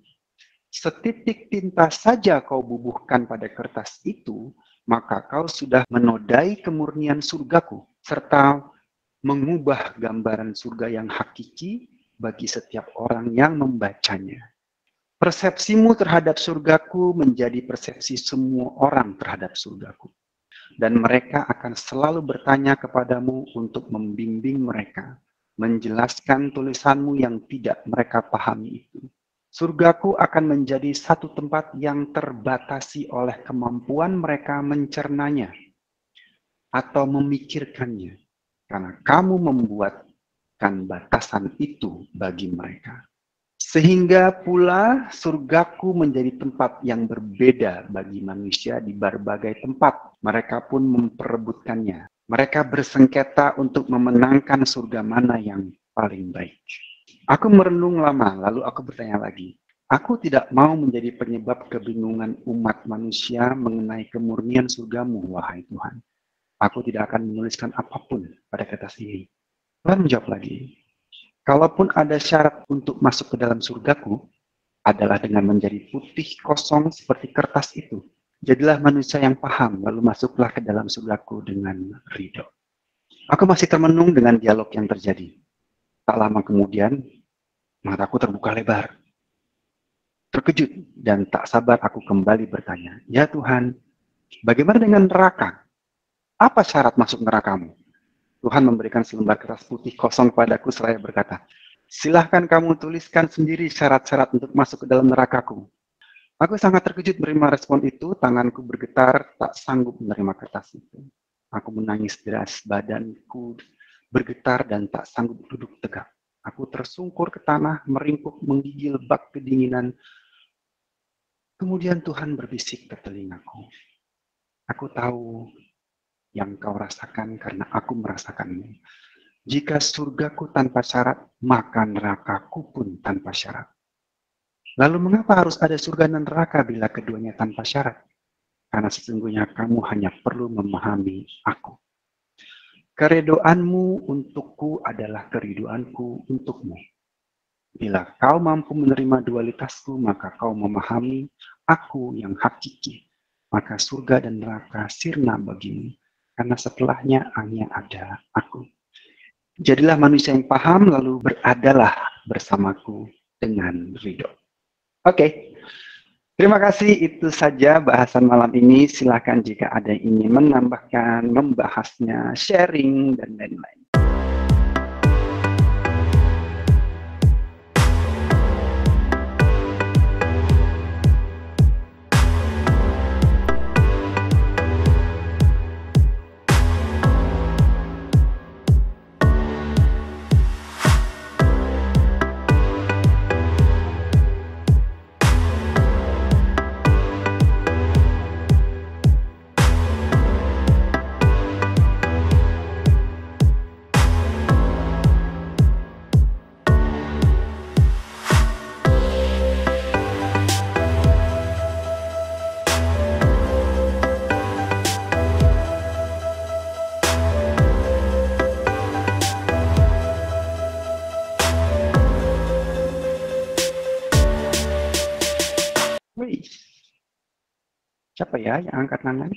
Setitik tinta saja kau bubuhkan pada kertas itu, maka kau sudah menodai kemurnian surgaku, serta mengubah gambaran surga yang hakiki bagi setiap orang yang membacanya. Persepsimu terhadap surgaku menjadi persepsi semua orang terhadap surgaku. Dan mereka akan selalu bertanya kepadamu untuk membimbing mereka, menjelaskan tulisanmu yang tidak mereka pahami itu. Surgaku akan menjadi satu tempat yang terbatasi oleh kemampuan mereka mencernanya atau memikirkannya, karena kamu membuatkan batasan itu bagi mereka. Sehingga pula surgaku menjadi tempat yang berbeda bagi manusia di berbagai tempat. Mereka pun memperebutkannya. Mereka bersengketa untuk memenangkan surga mana yang paling baik. Aku merenung lama, lalu aku bertanya lagi. Aku tidak mau menjadi penyebab kebingungan umat manusia mengenai kemurnian surgamu, wahai Tuhan. Aku tidak akan menuliskan apapun pada kertas ini. Tuhan menjawab lagi, kalaupun ada syarat untuk masuk ke dalam surgaku, adalah dengan menjadi putih kosong seperti kertas itu. Jadilah manusia yang paham, lalu masuklah ke dalam surgaku dengan ridho. Aku masih termenung dengan dialog yang terjadi. Tak lama kemudian, mataku terbuka lebar. Terkejut dan tak sabar aku kembali bertanya, ya Tuhan, bagaimana dengan neraka? Apa syarat masuk nerakamu? Tuhan memberikan selembar kertas putih kosong padaku seraya berkata, silahkan kamu tuliskan sendiri syarat-syarat untuk masuk ke dalam nerakaku. Aku sangat terkejut menerima respon itu, tanganku bergetar, tak sanggup menerima kertas itu. Aku menangis deras, badanku bergetar dan tak sanggup duduk tegak. Aku tersungkur ke tanah, meringkuk, menggigil bak kedinginan. Kemudian Tuhan berbisik ke telingaku. Aku tahu yang kau rasakan karena aku merasakanmu. Jika surgaku tanpa syarat, maka nerakaku pun tanpa syarat. Lalu mengapa harus ada surga dan neraka bila keduanya tanpa syarat? Karena sesungguhnya kamu hanya perlu memahami aku. Keredoanmu untukku adalah keridoanku untukmu. Bila kau mampu menerima dualitasku, maka kau memahami aku yang hakiki. Maka surga dan neraka sirna bagimu, karena setelahnya hanya ada aku. Jadilah manusia yang paham, lalu beradalah bersamaku dengan ridho. Oke, terima kasih. Itu saja bahasan malam ini. Silakan jika ada yang ingin menambahkan, membahasnya, sharing, dan lain-lain. Siapa ya yang angkat tangan?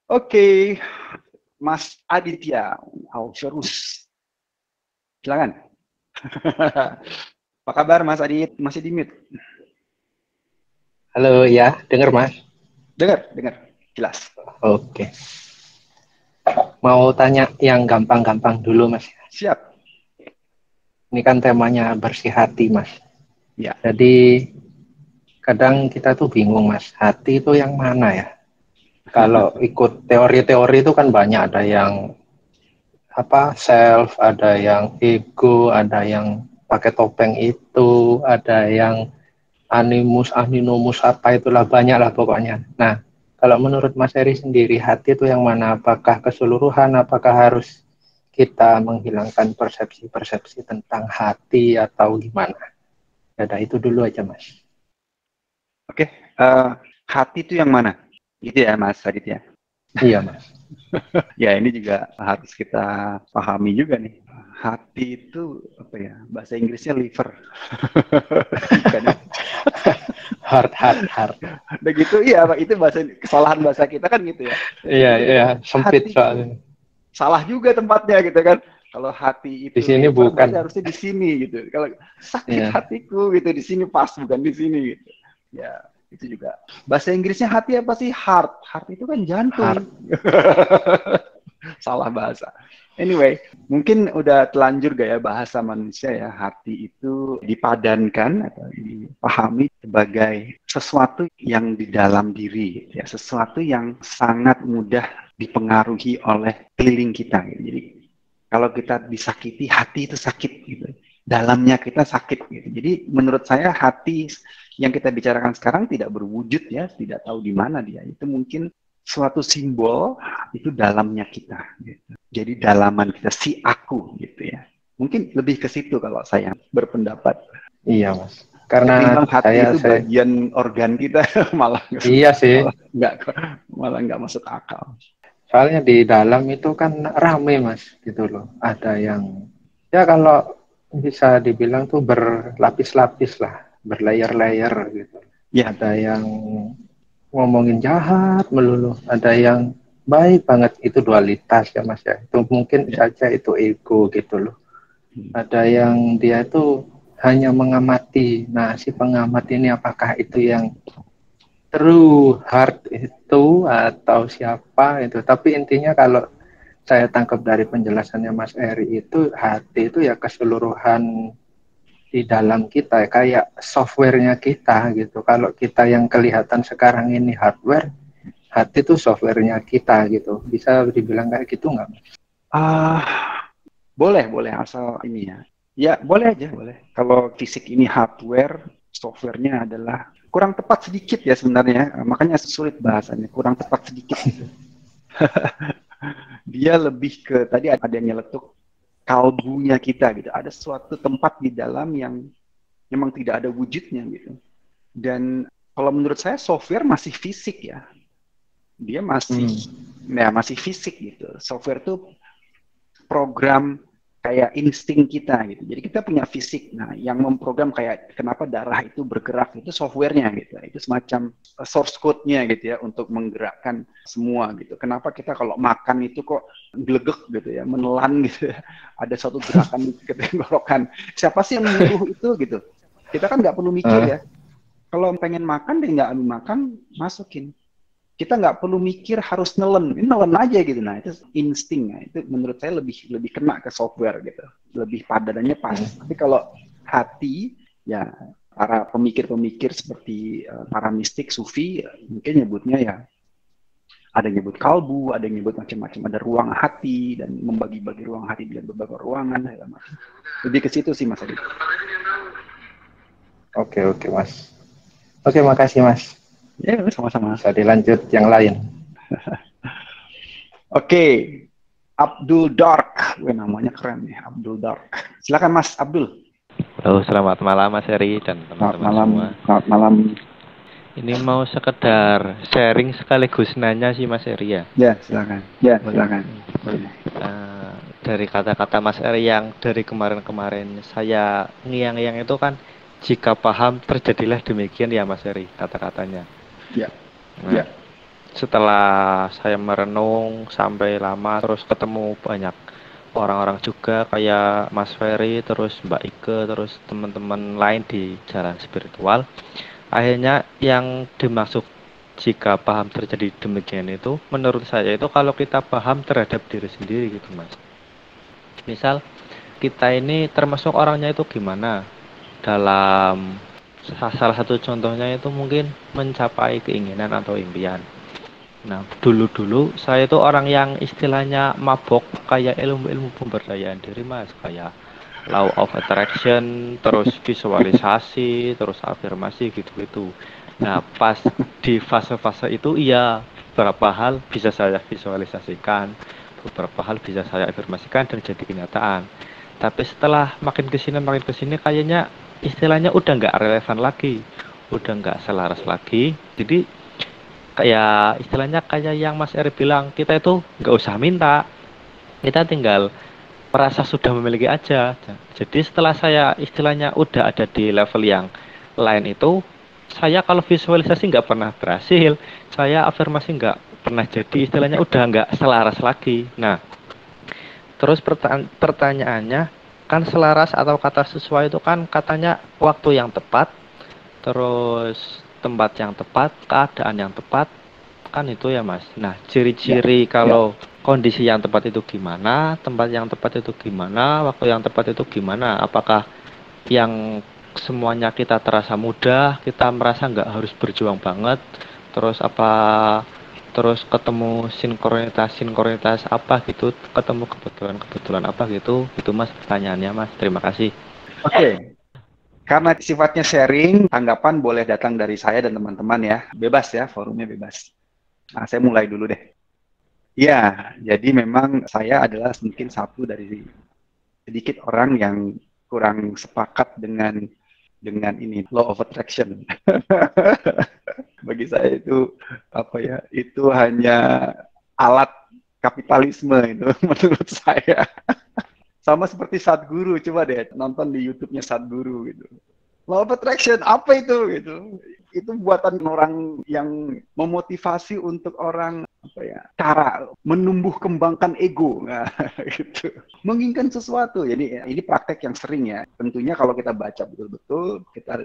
Oke, Mas Aditya Alferus. Silakan. Apa kabar Mas Adit? Masih di mute? Halo, ya, dengar Mas? Dengar, jelas. Oke. Mau tanya yang gampang-gampang dulu Mas. Siap. Ini kan temanya bersih hati Mas. Ya. Jadi kadang kita tuh bingung Mas, hati itu yang mana ya? Kalau ikut teori-teori itu kan banyak, ada yang self, ada yang ego, ada yang pakai topeng itu, ada yang animus, aninomus, apa itulah, banyak lah pokoknya. Nah, Kalau menurut Mas Eri sendiri, hati itu yang mana? Apakah keseluruhan? Apakah harus kita menghilangkan persepsi-persepsi tentang hati atau gimana? Ada itu dulu aja, Mas. Oke, hati itu yang mana? Gitu ya, Mas Adit ya. Iya, Mas. Ya, ini juga harus kita pahami juga nih. Hati itu apa ya? Bahasa Inggrisnya liver. Bukan ya? Heart. Udah gitu, iya, Pak. Itu kesalahan bahasa kita kan gitu ya. Iya, Jadi iya, sempit hatiku soalnya. salah juga tempatnya gitu kan. Kalau hati Di itu sini liver bukan. berarti harusnya di sini gitu. Kalau sakit Iya, hatiku gitu di sini pas bukan di sini gitu. Ya, itu juga. Bahasa Inggrisnya hati apa sih? Heart. Heart itu kan heart. jantung. Salah bahasa. Anyway, mungkin udah telanjur gak ya bahasa manusia ya, hati itu dipadankan atau dipahami sebagai sesuatu yang di dalam diri, ya, sesuatu yang sangat mudah dipengaruhi oleh keliling kita. Jadi kalau kita disakiti, hati itu sakit gitu. Dalamnya kita sakit gitu. Jadi menurut saya hati yang kita bicarakan sekarang tidak berwujud ya, tidak tahu di mana dia. Itu mungkin suatu simbol itu dalamnya kita gitu. Jadi dalaman kita si aku gitu ya. Mungkin lebih ke situ kalau saya berpendapat. Iya, Mas. Karena Ketimbang hati itu saya bagian organ kita malah iya sih. malah nggak masuk akal. Soalnya di dalam itu kan rame, Mas, gitu loh. Ada yang ya kalau bisa dibilang tuh berlapis-lapis lah, berlayer-layer gitu. Ya, Ada yang ngomongin jahat melulu, ada yang baik banget, itu dualitas ya Mas ya. Itu mungkin ya. saja itu ego gitu loh. Ada yang dia itu hanya mengamati. Nah, si pengamat ini apakah itu yang true heart itu atau siapa itu? Tapi intinya kalau saya tangkap dari penjelasannya Mas Eri itu hati itu ya keseluruhan di dalam kita ya, kayak softwarenya kita gitu. Kalau kita yang kelihatan sekarang ini hardware, hati itu softwarenya kita gitu. Bisa dibilang kayak gitu nggak? Ah, boleh asal ini ya. Ya, boleh aja, boleh. Kalau fisik ini hardware, softwarenya adalah kurang tepat sedikit ya sebenarnya. Makanya sulit bahasanya, kurang tepat sedikit gitu. Dia lebih ke tadi ada yang nyeletuk kalbunya kita gitu. Ada suatu tempat di dalam yang memang tidak ada wujudnya gitu. Dan kalau menurut saya software masih fisik ya. Dia masih fisik gitu. Software itu program kayak insting kita gitu. Jadi kita punya fisik. Nah, yang memprogram kayak kenapa darah itu bergerak itu softwarenya gitu. Itu semacam source code-nya gitu ya untuk menggerakkan semua gitu. Kenapa kita kalau makan itu kok gelegek gitu ya, menelan gitu ya. Ada suatu gerakan di tenggorokan. Siapa sih yang menyuruh itu gitu? Kita kan nggak perlu mikir ya. Kalau pengen makan, dia nggak makan, masukin. Kita nggak perlu mikir harus nelen, ini nelen aja gitu. Nah itu insting, nah, itu menurut saya lebih kena ke software gitu, lebih padanannya pas. Tapi kalau hati, ya para pemikir-pemikir seperti para mistik sufi, mungkin nyebutnya ya ada yang nyebut kalbu, ada yang nyebut macam-macam, ada ruang hati dan membagi-bagi ruang hati dengan beberapa ruangan. Lebih ke situ sih Mas Adi. Oke Mas. Oke, makasih Mas. Ya sama-sama. Bisa dilanjut yang lain. Oke, Abdul Dark, namanya keren nih, Abdul Dark. Silakan Mas Abdul. Halo, selamat malam Mas Heri dan teman-teman semua. Selamat malam. Ini mau sekedar sharing sekaligus nanya sih Mas Heri ya. Ya, silakan. Silakan. Dari kata-kata Mas Heri yang dari kemarin-kemarin saya ngiang-ngiang itu kan, jika paham terjadilah demikian ya Mas Heri kata-katanya. Ya. Nah, setelah saya merenung sampai lama, terus ketemu banyak orang-orang juga kayak Mas Ferry, terus Mbak Ike, terus teman-teman lain di jalan spiritual. Akhirnya yang dimaksud jika paham terjadi demikian itu, menurut saya itu kalau kita paham terhadap diri sendiri gitu Mas. Misal kita ini termasuk orangnya itu gimana? Dalam salah satu contohnya itu mungkin mencapai keinginan atau impian. Nah, dulu saya itu orang yang istilahnya mabok kayak ilmu-ilmu pemberdayaan diri Mas, kayak law of attraction, terus visualisasi, terus afirmasi gitu-gitu. Nah, pas di fase-fase itu iya, beberapa hal bisa saya visualisasikan, beberapa hal bisa saya afirmasikan dan jadi kenyataan. Tapi setelah makin kesini kayaknya istilahnya udah nggak relevan lagi, udah nggak selaras lagi. Jadi kayak istilahnya kayak yang Mas Eri bilang, kita itu nggak usah minta, kita tinggal merasa sudah memiliki aja. Jadi setelah saya istilahnya udah ada di level yang lain itu, saya kalau visualisasi nggak pernah berhasil, saya afirmasi nggak pernah jadi, istilahnya udah nggak selaras lagi. Nah, terus pertanyaannya, kan selaras atau kata sesuai itu kan katanya waktu yang tepat, terus tempat yang tepat, keadaan yang tepat, kan itu ya Mas. Nah, Ya, ciri-ciri ya. kalau kondisi yang tepat itu gimana, tempat yang tepat itu gimana, waktu yang tepat itu gimana? Apakah yang semuanya kita terasa mudah, kita merasa nggak harus berjuang banget, terus apa, terus ketemu sinkronitas apa gitu, ketemu kebetulan apa gitu, itu Mas pertanyaannya Mas. Terima kasih. Oke. Karena sifatnya sharing, tanggapan boleh datang dari saya dan teman-teman ya. Bebas ya, forumnya bebas. Nah, saya mulai dulu deh. Ya, jadi memang saya adalah mungkin satu dari sedikit orang yang kurang sepakat dengan ini law of attraction. Bagi saya itu apa ya? Itu hanya alat kapitalisme itu menurut saya. Sama seperti Sadhguru, coba deh nonton di YouTube-nya Sadhguru gitu. Law of attraction apa itu gitu? Itu buatan orang yang memotivasi untuk orang apa ya? Cara menumbuh kembangkan ego, nah, gitu. Menginginkan sesuatu. Jadi ini praktek yang sering ya. Tentunya kalau kita baca betul-betul, kita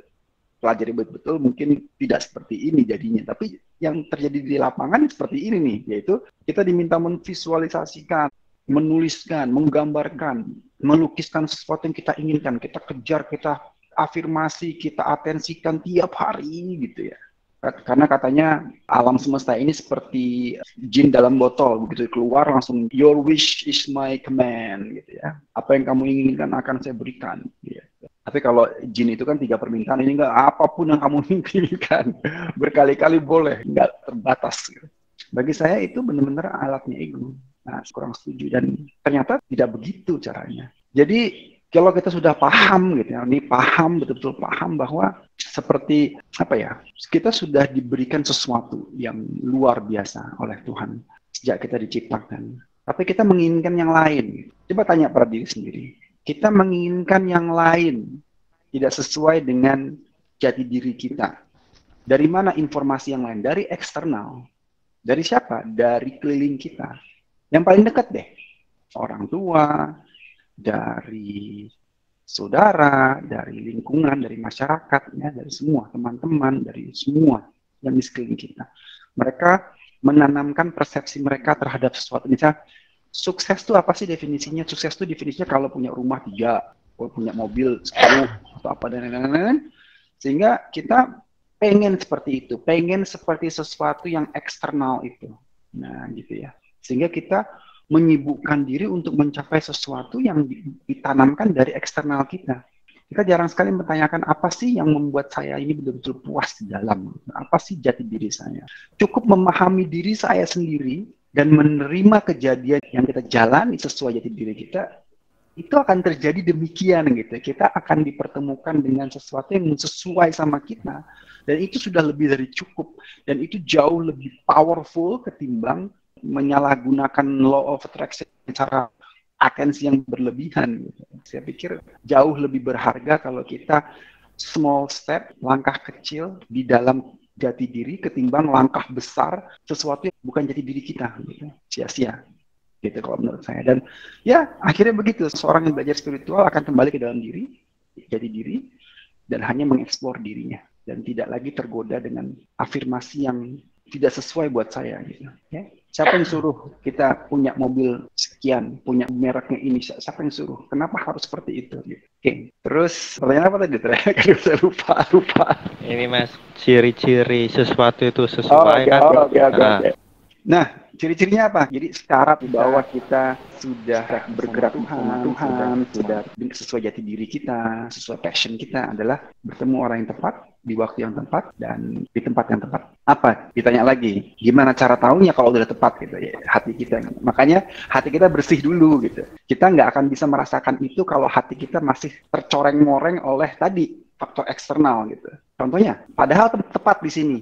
pelajari betul-betul mungkin tidak seperti ini jadinya. Tapi yang terjadi di lapangan seperti ini nih, yaitu kita diminta memvisualisasikan, menuliskan, menggambarkan, melukiskan sesuatu yang kita inginkan, kita kejar, kita afirmasi, kita atensikan tiap hari gitu ya. Karena katanya alam semesta ini seperti jin dalam botol, begitu keluar langsung your wish is my command gitu ya. Apa yang kamu inginkan akan saya berikan. Gitu. Tapi kalau jin itu kan 3 permintaan, ini enggak, apapun yang kamu inginkan berkali-kali boleh, enggak terbatas. Gitu. Bagi saya itu benar-benar alatnya ego. Nah, kurang setuju dan ternyata tidak begitu caranya. Jadi kalau kita sudah paham gitu ya, ini paham betul-betul paham bahwa seperti apa ya, kita sudah diberikan sesuatu yang luar biasa oleh Tuhan sejak kita diciptakan. Tapi kita menginginkan yang lain. Coba tanya pada diri sendiri. Kita menginginkan yang lain tidak sesuai dengan jati diri kita. Dari mana informasi yang lain? Dari eksternal. Dari siapa? Dari keliling kita. Yang paling dekat deh, orang tua, dari saudara, dari lingkungan, dari masyarakat, ya, dari semua teman-teman, dari semua yang di sekeliling kita. Mereka menanamkan persepsi mereka terhadap sesuatu. Misalnya, sukses itu apa sih definisinya? Sukses itu definisinya kalau punya rumah 3, punya mobil 10, atau apa dan lain-lain. Sehingga kita pengen seperti itu, pengen seperti sesuatu yang eksternal itu. Nah, gitu ya. Sehingga kita menyibukkan diri untuk mencapai sesuatu yang ditanamkan dari eksternal kita. Kita jarang sekali bertanyakan apa sih yang membuat saya ini betul-betul puas di dalam, apa sih jati diri saya. Cukup memahami diri saya sendiri dan menerima kejadian yang kita jalani sesuai jati diri kita, itu akan terjadi demikian gitu. Kita akan dipertemukan dengan sesuatu yang sesuai sama kita. Dan itu sudah lebih dari cukup. Dan itu jauh lebih powerful ketimbang menyalahgunakan law of attraction secara atensi yang berlebihan. Gitu. Saya pikir jauh lebih berharga kalau kita small step, langkah kecil di dalam jati diri ketimbang langkah besar sesuatu yang bukan jati diri kita. Gitu. Sia-sia. Gitu kalau menurut saya. Dan ya akhirnya begitu. Seorang yang belajar spiritual akan kembali ke dalam diri, jati diri, dan hanya mengeksplor dirinya. Dan tidak lagi tergoda dengan afirmasi yang tidak sesuai buat saya. Gitu. Ya. Siapa yang suruh kita punya mobil sekian, punya mereknya ini? Siapa yang suruh? Kenapa harus seperti itu? Gitu. Oke. Terus pertanyaan apa tadi? Ternyata saya lupa. Ini Mas, ciri-ciri sesuatu itu sesuai kan? Oke. Nah, ciri-cirinya apa? Jadi secara bahwa kita sudah bergerak sama Tuhan, sudah sesuai jati diri kita, sesuai passion kita adalah bertemu orang yang tepat, di waktu yang tepat dan di tempat yang tepat. Apa? Ditanya lagi, gimana cara tahunya kalau udah tepat gitu ya hati kita. Makanya hati kita bersih dulu gitu. Kita nggak akan bisa merasakan itu kalau hati kita masih tercoreng-moreng oleh tadi faktor eksternal gitu. Contohnya, padahal tepat di sini,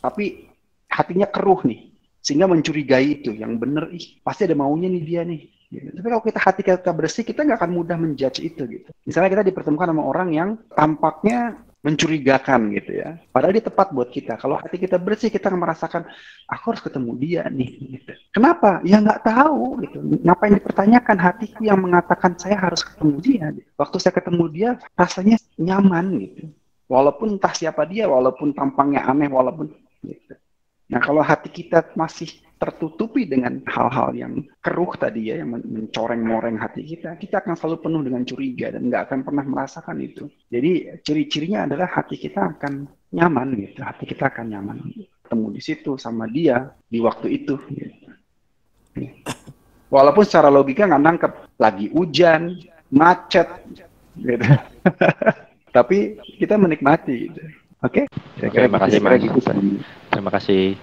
tapi hatinya keruh nih, sehingga mencurigai itu. Yang bener, pasti ada maunya nih dia nih. Gitu. Tapi kalau hati kita bersih, kita nggak akan mudah menjudge itu gitu. Misalnya kita dipertemukan sama orang yang tampaknya mencurigakan gitu ya. Padahal dia tepat buat kita. Kalau hati kita bersih, kita akan merasakan, aku harus ketemu dia nih. Gitu. Kenapa? Ya nggak tahu. Gitu. Ngapain dipertanyakan hatiku yang mengatakan saya harus ketemu dia. Gitu. Waktu saya ketemu dia, rasanya nyaman gitu. Walaupun entah siapa dia, walaupun tampangnya aneh, walaupun gitu. Nah, kalau hati kita masih tertutupi dengan hal-hal yang keruh tadi ya, yang mencoreng-moreng hati kita, kita akan selalu penuh dengan curiga dan nggak akan pernah merasakan itu. Jadi ciri-cirinya adalah hati kita akan nyaman gitu, hati kita akan nyaman. Ketemu di situ sama dia di waktu itu. Gitu. Walaupun secara logika nggak nangkep, lagi hujan, macet, gitu. Tapi kita menikmati. Gitu. Oke? Terima kasih Mas. Terima kasih.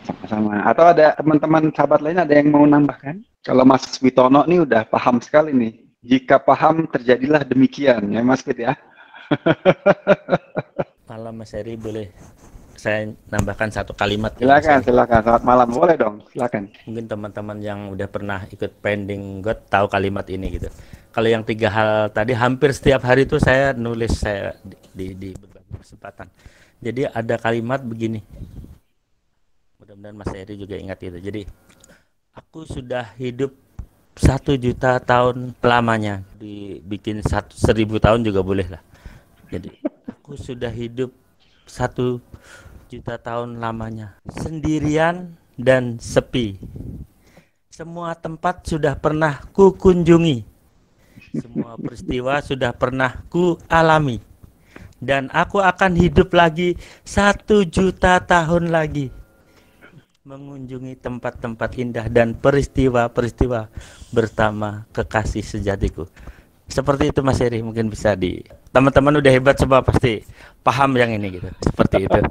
Sama-sama. Atau ada teman-teman sahabat lain ada yang mau nambahkan? Kalau Mas Witono nih udah paham sekali nih. Jika paham terjadilah demikian ya Mas Fit ya. Malam Mas Heri, boleh saya nambahkan satu kalimat? Silakan. Selamat malam, boleh dong. Silakan. Mungkin teman-teman yang udah pernah ikut pending God tahu kalimat ini gitu. Kalau yang 3 hal tadi hampir setiap hari itu saya nulis saya di berbagai kesempatan. Jadi ada kalimat begini. Mudah-mudahan Mas Heri juga ingat itu. Jadi aku sudah hidup 1 juta tahun lamanya. Dibikin 1.000 tahun juga boleh lah. Jadi aku sudah hidup 1 juta tahun lamanya. Sendirian dan sepi. Semua tempat sudah pernah ku kunjungi. Semua peristiwa sudah pernah ku alami. Dan aku akan hidup lagi 1 juta tahun lagi. Mengunjungi tempat-tempat indah dan peristiwa-peristiwa bersama kekasih sejatiku. Seperti itu Mas Heri, mungkin bisa teman-teman udah hebat semua pasti paham yang ini gitu. Seperti itu.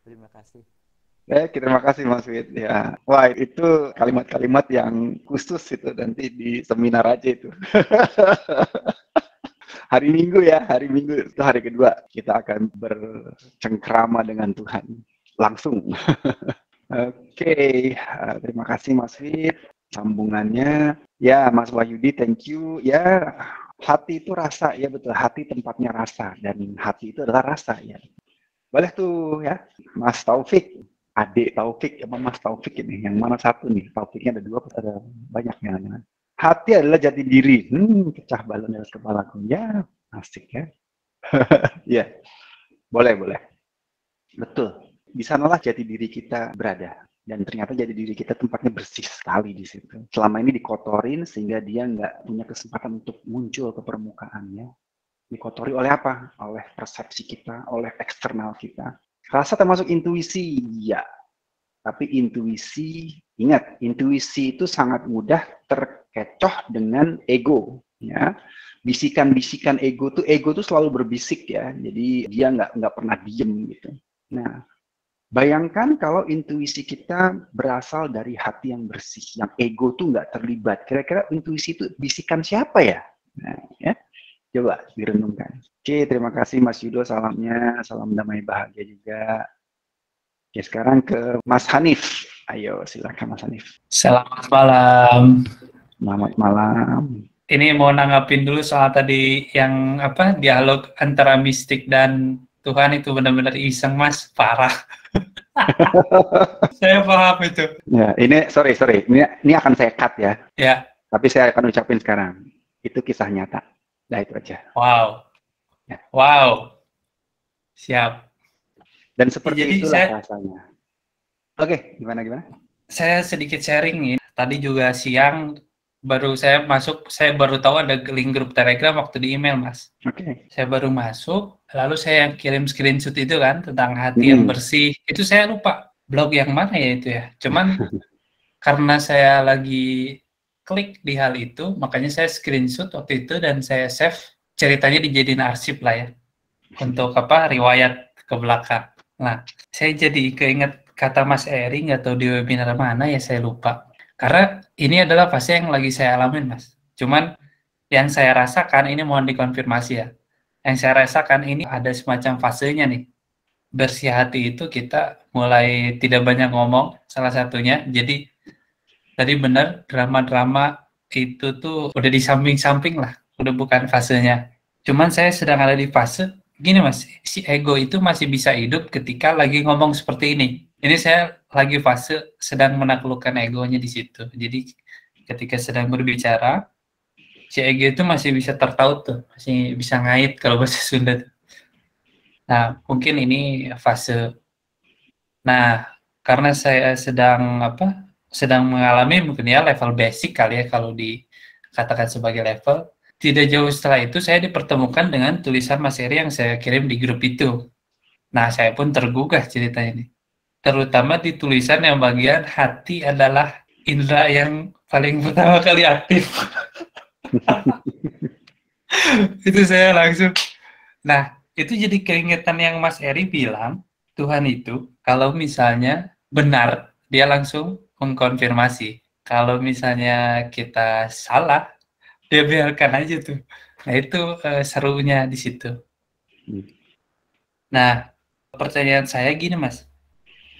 Terima kasih. Terima kasih Mas Wit. Ya, wah itu kalimat-kalimat yang khusus itu nanti di seminar aja itu. Hari Minggu itu hari kedua kita akan bercengkrama dengan Tuhan. Langsung. Oke, terima kasih Mas Fit. Sambungannya, ya Mas Wahyudi, thank you. Ya, hati itu rasa, ya betul. Hati tempatnya rasa dan hati itu adalah rasa ya. Boleh tuh ya, Mas Taufik, adik Taufik, apa Mas Taufik ini? Yang mana satu nih? Taufiknya ada 2, ada banyak ya. Hati adalah jati diri. Pecah balon dari kepalaku. Ya, asik ya. Ya, boleh. Betul. Di sanalah jati diri kita berada. Dan ternyata jati diri kita tempatnya bersih sekali di situ. Selama ini dikotorin sehingga dia nggak punya kesempatan untuk muncul ke permukaannya. Dikotori oleh apa? Oleh persepsi kita, oleh eksternal kita. Rasa termasuk intuisi, ya. Tapi intuisi, ingat, intuisi itu sangat mudah terkecoh dengan ego. Ya. Bisikan-bisikan ego tuh selalu berbisik ya. Jadi dia nggak pernah diem gitu. Nah, bayangkan kalau intuisi kita berasal dari hati yang bersih, yang ego tuh nggak terlibat. Kira-kira intuisi itu bisikan siapa ya? Nah, ya, coba direnungkan. Oke, terima kasih Mas Yudo, salamnya, salam damai bahagia juga. Oke, sekarang ke Mas Hanif. Ayo, silakan Mas Hanif. Selamat malam. Selamat malam. Ini mau nanggapin dulu soal tadi yang dialog antara mistik dan Tuhan itu benar-benar iseng Mas, parah. Saya paham itu. Ya, ini sorry. Ini akan saya cut ya. Ya. Tapi saya akan ucapin sekarang. Itu kisah nyata. Nah, itu aja. Wow. Ya. Wow. Siap. Dan seperti jadi itulah rasanya. Oke, gimana? Saya sedikit sharing nih. Tadi juga siang saya baru tahu ada link grup Telegram waktu di email, Mas. Oke. Saya baru masuk, lalu saya kirim screenshot itu kan tentang hati yang bersih. Itu saya lupa blog yang mana ya itu ya. Cuman karena saya lagi klik di hal itu, makanya saya screenshot waktu itu dan saya save. Ceritanya dijadiin arsip lah ya. untuk riwayat ke belakang. Nah, saya jadi keinget kata Mas Eri, nggak tahu di webinar mana ya, saya lupa. Karena ini adalah fase yang lagi saya alamin, Mas. Cuman yang saya rasakan, ini mohon dikonfirmasi ya. Yang saya rasakan ini ada semacam fasenya nih. Bersih hati itu kita mulai tidak banyak ngomong, salah satunya. Jadi tadi benar, drama-drama itu tuh udah di samping-samping lah, udah bukan fasenya. Cuman saya sedang ada di fase gini Mas, si ego itu masih bisa hidup ketika lagi ngomong seperti ini. Ini saya lagi fase sedang menaklukkan egonya di situ. Jadi ketika sedang berbicara, si ego itu masih bisa tertaut tuh, masih bisa ngait kalau bahasa Sunda. Nah, mungkin ini fase. Nah, karena saya sedang mengalami mungkin ya level basic kali ya kalau dikatakan sebagai level. Tidak jauh setelah itu saya dipertemukan dengan tulisan Mas Eri yang saya kirim di grup itu. Nah, saya pun tergugah ceritanya ini. Terutama di tulisan yang bagian hati adalah indera yang paling pertama kali aktif. Itu saya langsung. Nah, itu jadi keingetan yang Mas Eri bilang, Tuhan itu kalau misalnya benar, dia langsung mengkonfirmasi. Kalau misalnya kita salah, dia biarkan aja tuh. Nah, itu serunya di situ. Nah, pertanyaan saya gini, Mas.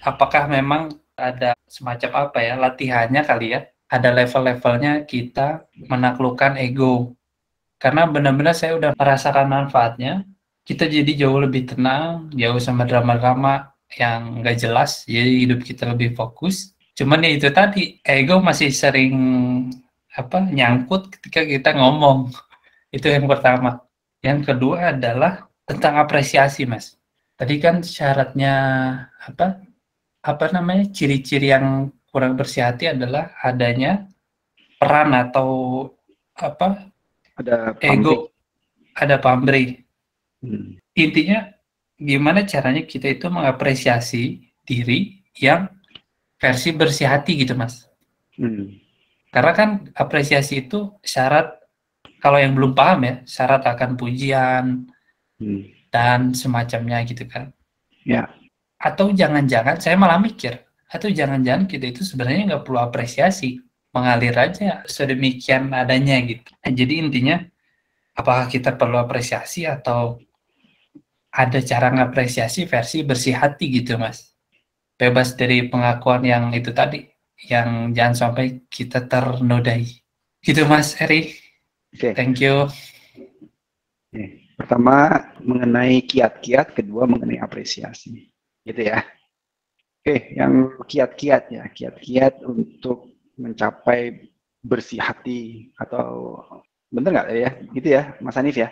Apakah memang ada semacam latihannya kali ya? Ada level-levelnya kita menaklukkan ego. Karena benar-benar saya udah merasakan manfaatnya. Kita jadi jauh lebih tenang, jauh sama drama-drama yang nggak jelas. Jadi hidup kita lebih fokus. Cuman ya itu tadi, ego masih sering nyangkut ketika kita ngomong. Itu yang pertama. Yang kedua adalah tentang apresiasi, Mas. Tadi kan syaratnya ciri-ciri yang kurang bersih hati adalah adanya peran atau Ada ego, ada pamrih. Hmm. Intinya gimana caranya kita itu mengapresiasi diri yang versi bersih hati gitu, Mas. Karena kan apresiasi itu syarat, kalau yang belum paham ya, syarat akan pujian dan semacamnya gitu kan. Ya. Atau jangan-jangan, saya malah mikir, atau jangan-jangan kita itu sebenarnya nggak perlu apresiasi, mengalir aja sedemikian adanya gitu. Nah, jadi intinya, apakah kita perlu apresiasi atau ada cara ngapresiasi versi bersih hati gitu, Mas. Bebas dari pengakuan yang itu tadi, yang jangan sampai kita ternodai. Gitu, Mas Eri. Oke. Thank you. Pertama mengenai kiat-kiat, kedua mengenai apresiasi. Gitu ya. Oke, yang kiat-kiat ya, kiat-kiat untuk mencapai bersih hati atau bener nggak ya? Gitu ya, Mas Hanif ya?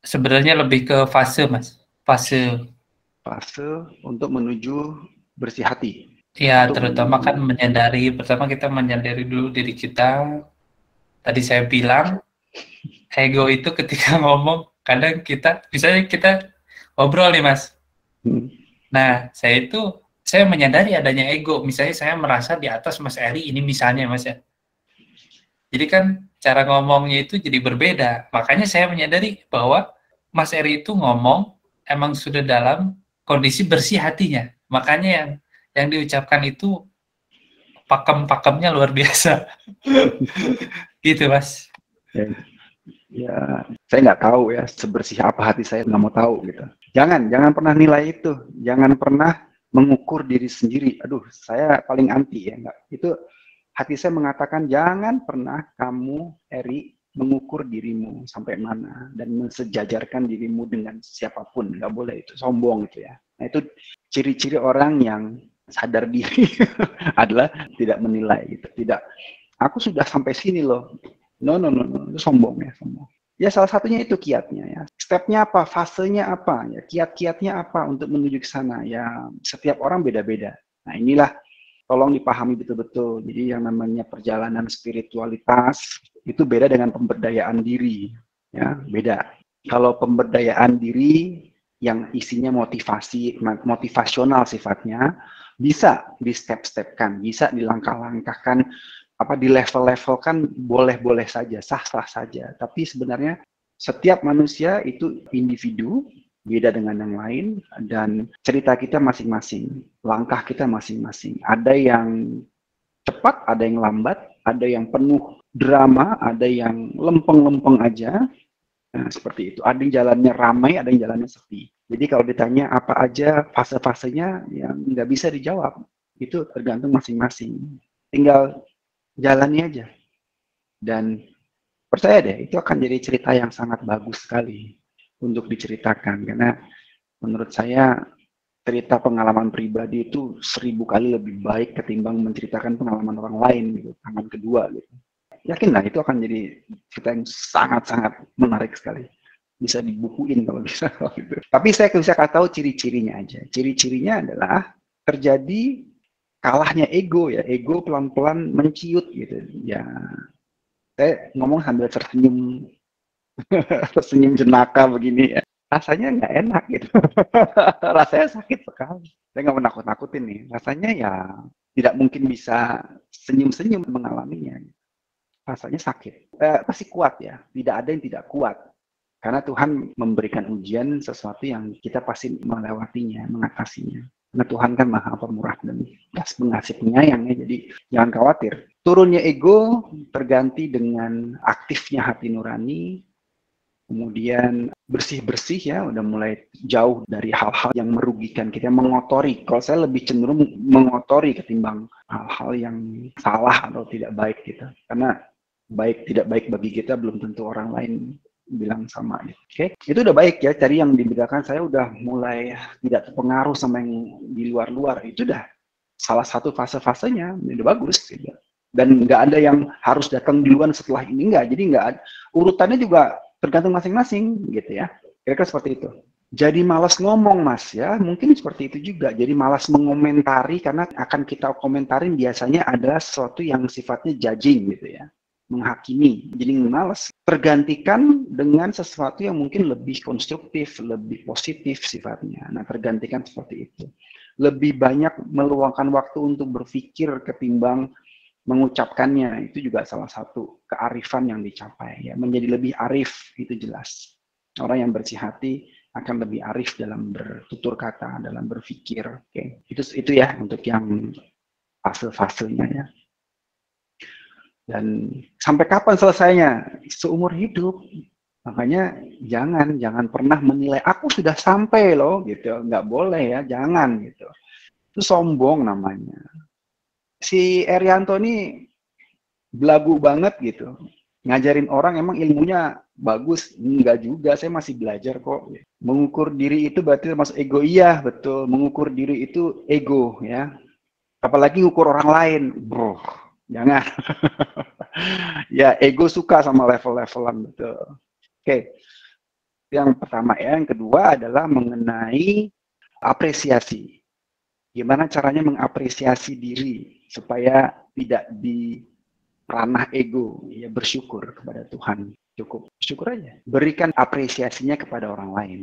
Sebenarnya lebih ke fase, Mas. Fase untuk menuju bersih hati. Ya, terutama kan pertama kita menyadari dulu diri kita. Tadi saya bilang, ego itu ketika ngomong, kadang misalnya kita ngobrol nih, Mas. Nah, saya menyadari adanya ego. Misalnya saya merasa di atas Mas Eri, ini misalnya, Mas ya. Jadi kan cara ngomongnya itu jadi berbeda. Makanya saya menyadari bahwa Mas Eri itu ngomong emang sudah dalam kondisi bersih hatinya. Makanya yang diucapkan itu pakem-pakemnya luar biasa. Gitu, Mas. Ya, saya nggak tahu ya sebersih apa hati saya, nggak mau tahu gitu. Jangan pernah nilai itu. Jangan pernah mengukur diri sendiri. Aduh, saya paling anti ya. Nggak. Itu hati saya mengatakan jangan pernah kamu, Eri, mengukur dirimu sampai mana dan mensejajarkan dirimu dengan siapapun. Nggak boleh, itu sombong gitu ya. Nah, itu ciri-ciri orang yang sadar diri adalah tidak menilai gitu. Tidak, aku sudah sampai sini loh. No, itu sombong ya, sombong. Ya salah satunya itu kiatnya ya. Stepnya apa, fasenya apa, ya kiat-kiatnya apa untuk menuju ke sana. Ya setiap orang beda-beda. Nah inilah tolong dipahami betul-betul. Jadi yang namanya perjalanan spiritualitas itu beda dengan pemberdayaan diri. Ya beda. Kalau pemberdayaan diri yang isinya motivasional sifatnya, bisa di step-stepkan, bisa dilangkah-langkahkan, di level-level kan boleh-boleh saja, sah-sah saja. Tapi sebenarnya setiap manusia itu individu beda dengan yang lain, dan cerita kita masing-masing, langkah kita masing-masing. Ada yang cepat, ada yang lambat, ada yang penuh drama, ada yang lempeng-lempeng aja. Nah, seperti itu. Ada yang jalannya ramai, ada yang jalannya sepi. Jadi kalau ditanya apa aja fase-fasenya, yang nggak bisa dijawab. Itu tergantung masing-masing. Tinggal jalani aja. Dan percaya deh, itu akan jadi cerita yang sangat bagus sekali untuk diceritakan. Karena menurut saya, cerita pengalaman pribadi itu 1000 kali lebih baik ketimbang menceritakan pengalaman orang lain, gitu, tangan kedua. Gitu. Yakinlah itu akan jadi cerita yang sangat-sangat menarik sekali. Bisa dibukuin kalau bisa. Gitu. Tapi saya bisa kasih tahu ciri-cirinya aja. Ciri-cirinya adalah terjadi kalahnya ego ya. Ego pelan-pelan menciut gitu. Ya, saya ngomong sambil tersenyum, tersenyum jenaka begini ya. Rasanya nggak enak gitu. Rasanya sakit sekali. Saya nggak menakut-nakutin nih. Rasanya ya tidak mungkin bisa senyum-senyum mengalaminya. Rasanya sakit. Pasti kuat ya. Tidak ada yang tidak kuat. Karena Tuhan memberikan ujian sesuatu yang kita pasti melewatinya, mengatasinya. Karena Tuhan kan maha pemurah dan pengasih penyayang ya. Jadi jangan khawatir. Turunnya ego terganti dengan aktifnya hati nurani. Kemudian bersih-bersih ya, udah mulai jauh dari hal-hal yang merugikan kita, mengotori. Kalau saya lebih cenderung mengotori ketimbang hal-hal yang salah atau tidak baik gitu. Karena baik tidak baik bagi kita belum tentu orang lain bilang sama. Oke, itu udah baik ya. Tadi yang dibedakan saya udah mulai tidak terpengaruh sama yang di luar-luar. Itu udah salah satu fase-fasenya, udah bagus gitu. Dan nggak ada yang harus datang duluan setelah ini, nggak. Jadi nggak ada. Urutannya juga tergantung masing-masing gitu ya. Kira-kira seperti itu. Jadi malas ngomong mas ya, mungkin seperti itu juga. Jadi malas mengomentari karena akan kita komentarin biasanya adalah sesuatu yang sifatnya judging gitu ya. Menghakimi, jadi malas. Tergantikan dengan sesuatu yang mungkin lebih konstruktif, lebih positif sifatnya. Nah, tergantikan seperti itu. Lebih banyak meluangkan waktu untuk berpikir ketimbang mengucapkannya. Itu juga salah satu kearifan yang dicapai. Ya. Menjadi lebih arif, itu jelas. Orang yang bersih hati akan lebih arif dalam bertutur kata, dalam berpikir. Oke. Itu ya untuk yang fase-fasenya ya. Dan sampai kapan selesainya? Seumur hidup. Makanya jangan pernah menilai aku sudah sampai loh gitu. Nggak boleh ya, jangan gitu. Itu sombong namanya. Si Erianto ini belagu banget gitu. Ngajarin orang emang ilmunya bagus. Enggak juga, saya masih belajar kok. Mengukur diri itu berarti termasuk ego. Iya, betul. Mengukur diri itu ego ya. Apalagi ngukur orang lain. Bro, jangan. Ya, ego suka sama level-levelan, betul. Oke, yang pertama ya. Yang kedua adalah mengenai apresiasi. Gimana caranya mengapresiasi diri supaya tidak di ranah ego, ya bersyukur kepada Tuhan. Cukup syukur aja. Berikan apresiasinya kepada orang lain.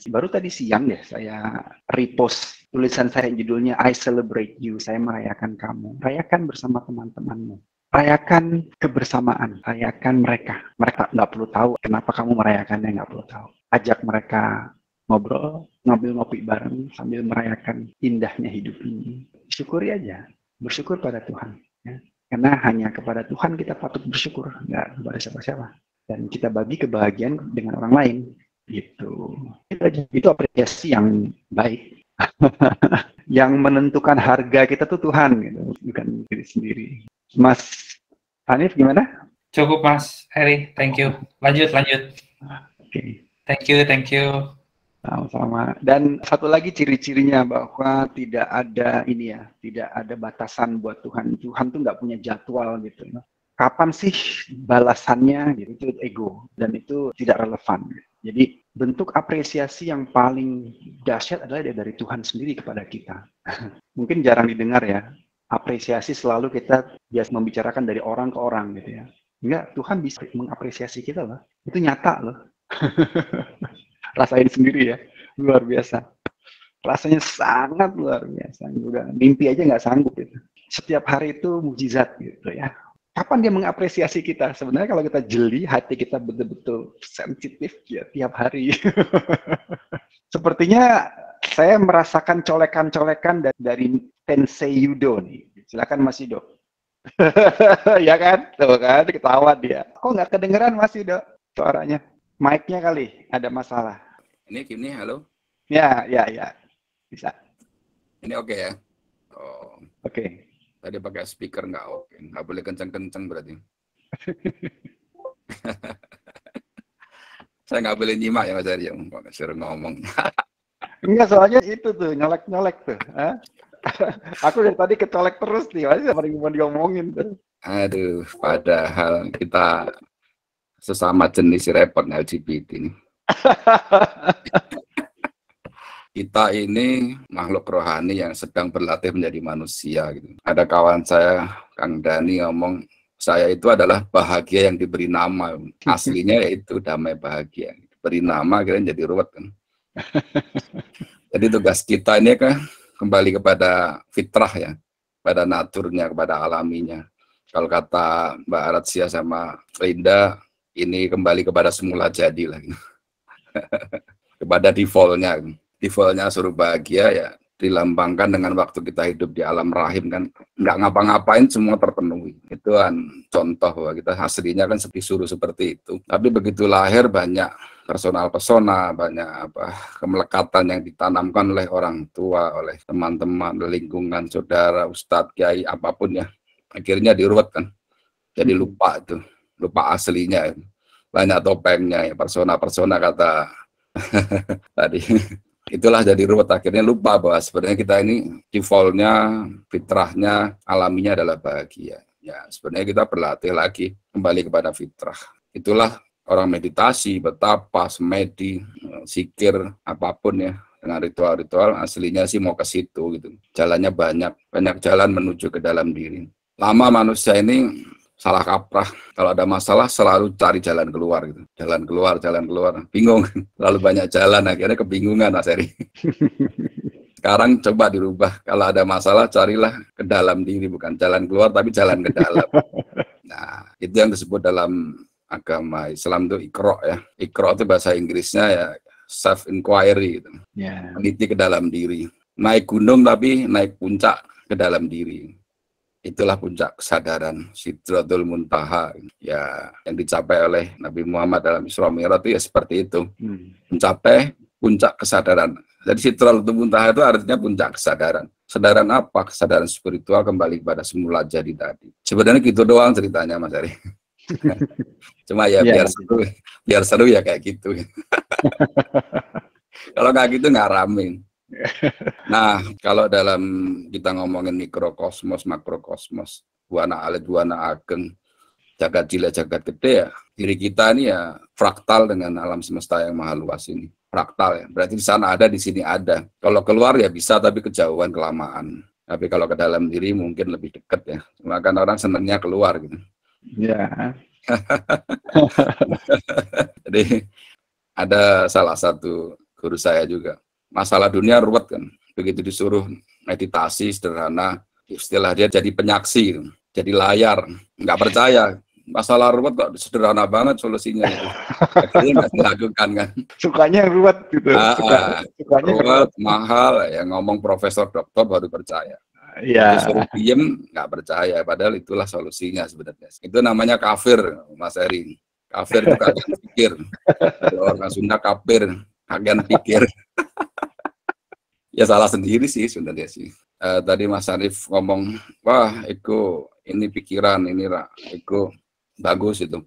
Baru tadi siang deh saya repost tulisan saya judulnya I Celebrate You. Saya merayakan kamu. Rayakan bersama teman-temanmu. Rayakan kebersamaan. Rayakan mereka. Mereka nggak perlu tahu kenapa kamu merayakannya, nggak perlu tahu. Ajak mereka ngobrol, ngambil ngopi bareng sambil merayakan indahnya hidup ini. Syukuri aja. Bersyukur pada Tuhan. Ya. Karena hanya kepada Tuhan kita patut bersyukur, nggak kepada siapa-siapa. Dan kita bagi kebahagiaan dengan orang lain. Gitu. Itu apresiasi yang baik. Yang menentukan harga kita tuh Tuhan, gitu. Bukan diri sendiri. Mas Hanif gimana? Cukup Mas Heri, thank you. Lanjut. Oke. Thank you. Sama-sama. Dan satu lagi ciri-cirinya bahwa tidak ada ini ya, tidak ada batasan buat Tuhan. Tuhan tuh nggak punya jadwal gitu. Kapan sih balasannya? Gitu, itu ego dan itu tidak relevan. Jadi bentuk apresiasi yang paling dahsyat adalah dari Tuhan sendiri kepada kita. Mungkin jarang didengar ya. Apresiasi selalu kita biasa membicarakan dari orang ke orang gitu ya. Enggak, Tuhan bisa mengapresiasi kita loh. Itu nyata loh. Rasain sendiri ya, luar biasa. Rasanya sangat luar biasa. Udah mimpi aja nggak sanggup itu. Setiap hari itu mukjizat gitu ya. kapan dia mengapresiasi kita? Sebenarnya kalau kita jeli, hati kita betul-betul sensitif ya tiap hari. Sepertinya saya merasakan colekan-colekan dari Tensei Yudo nih. Silakan Mas Yudo. Ya kan? Tuh kan, ketawa dia. Kok nggak kedengeran Mas Yudo suaranya? Mic-nya kali ada masalah. Ini gini, halo? Ya. Bisa. Ini oke ya? Oh, Oke. tadi pakai speaker nggak boleh kenceng-kenceng berarti. Saya nggak boleh nyimak ya Mas Ari, yang suruh ngomong. Enggak, soalnya itu tuh, nyolek-nyolek tuh. Hah? Aku dari tadi kecolek terus nih, masih apa yang mau diomongin tuh. Aduh, padahal kita sesama jenis repot LGBT ini. Kita ini makhluk rohani yang sedang berlatih menjadi manusia gitu. Ada kawan saya, Kang Dani, ngomong, saya itu adalah bahagia yang diberi nama. Aslinya yaitu damai bahagia. Beri nama akhirnya jadi ruwet kan. Jadi tugas kita ini kan kembali kepada fitrah ya, pada naturnya, kepada alaminya. Kalau kata Mbak Aratia sama Linda, ini kembali kepada semula jadi lagi. Kepada defaultnya. Defaultnya suruh bahagia ya dilambangkan dengan waktu kita hidup di alam rahim kan, nggak ngapa-ngapain semua terpenuhi. Itu kan contoh bahwa kita aslinya kan disuruh seperti itu. Tapi begitu lahir banyak personal-persona, banyak kemelekatan yang ditanamkan oleh orang tua, oleh teman-teman, lingkungan, saudara, ustadz, kiai, apapun ya. Akhirnya diruwet kan. Jadi lupa itu, lupa aslinya. Banyak topengnya ya, persona-persona kata tadi. Itulah jadi ruwet, akhirnya lupa bahwa sebenarnya kita ini defaultnya, fitrahnya, alaminya adalah bahagia. Ya, sebenarnya kita berlatih lagi kembali kepada fitrah. Itulah orang meditasi, betapa, semedi, zikir, apapun ya, dengan ritual-ritual aslinya sih mau ke situ gitu. Jalannya banyak jalan menuju ke dalam diri. Lama manusia ini salah kaprah, kalau ada masalah selalu cari jalan keluar gitu. Jalan keluar, bingung. Lalu banyak jalan, akhirnya kebingungan Mas Eri. Sekarang coba dirubah, kalau ada masalah carilah ke dalam diri, bukan jalan keluar tapi jalan ke dalam. Nah, itu yang disebut dalam agama Islam itu Iqra ya. Iqra itu bahasa Inggrisnya ya self inquiry gitu. Meneliti ke dalam diri. Naik gunung tapi naik puncak ke dalam diri. Itulah puncak kesadaran, Sidratul Muntaha ya, yang dicapai oleh Nabi Muhammad dalam Isra Mi'raj itu ya seperti itu. Mencapai puncak kesadaran. Jadi Sidratul Muntaha itu artinya puncak kesadaran. Kesadaran apa? Kesadaran spiritual kembali kepada semula jadi tadi. Sebenarnya gitu doang ceritanya Mas Ari. Cuma ya biar seru ya kayak gitu. Kalau nggak gitu nggak rame. Nah, kalau dalam kita ngomongin mikrokosmos, makrokosmos, buana alit, buana ageng, jagat cilik, jagat gede ya, diri kita ini ya fraktal dengan alam semesta yang maha luas ini. Fraktal ya, berarti di sana ada, di sini ada. Kalau keluar ya bisa, tapi kejauhan, kelamaan. Tapi kalau ke dalam diri mungkin lebih dekat ya. Cuma kan orang senangnya keluar gitu. Ya. Jadi ada salah satu guru saya juga. Masalah dunia ruwet kan, begitu disuruh meditasi sederhana, istilah dia jadi penyaksi, jadi layar, nggak percaya, masalah ruwet kok sederhana banget solusinya itu, akhirnya nggak dilakukan kan. Sukanya ruwet gitu. Sukanya ruwet, mahal, ya ngomong profesor doktor baru percaya. Iya. Disuruh diem nggak percaya, padahal itulah solusinya sebenarnya. Itu namanya kafir, Mas Eri. Kafir itu kagian pikir, orang Sunda kafir, kagian pikir. Ya salah sendiri sih sebenarnya sih. Tadi Mas Arif ngomong, wah Eko ini pikiran, ini Eko bagus itu.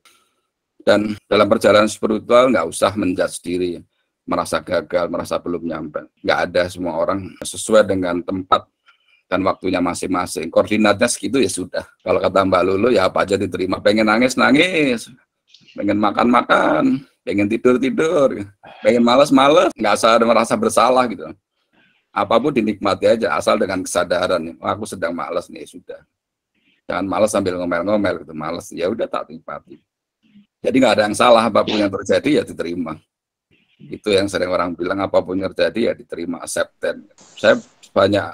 Dan dalam perjalanan spiritual nggak usah menjudge diri, merasa gagal, merasa belum nyampe. Nggak ada, semua orang sesuai dengan tempat dan waktunya masing-masing. Koordinatnya segitu ya sudah. Kalau kata Mbak Lulu ya apa aja diterima. Pengen nangis, nangis. Pengen makan, pengen tidur, pengen malas, nggak usah merasa bersalah gitu. Apapun dinikmati aja, asal dengan kesadaran, aku sedang malas nih, sudah. Jangan malas sambil ngomel-ngomel gitu, malas, ya udah tak nikmati. Jadi nggak ada yang salah, apapun yang terjadi ya diterima. Itu yang sering orang bilang, apapun yang terjadi ya diterima, accepted. Saya banyak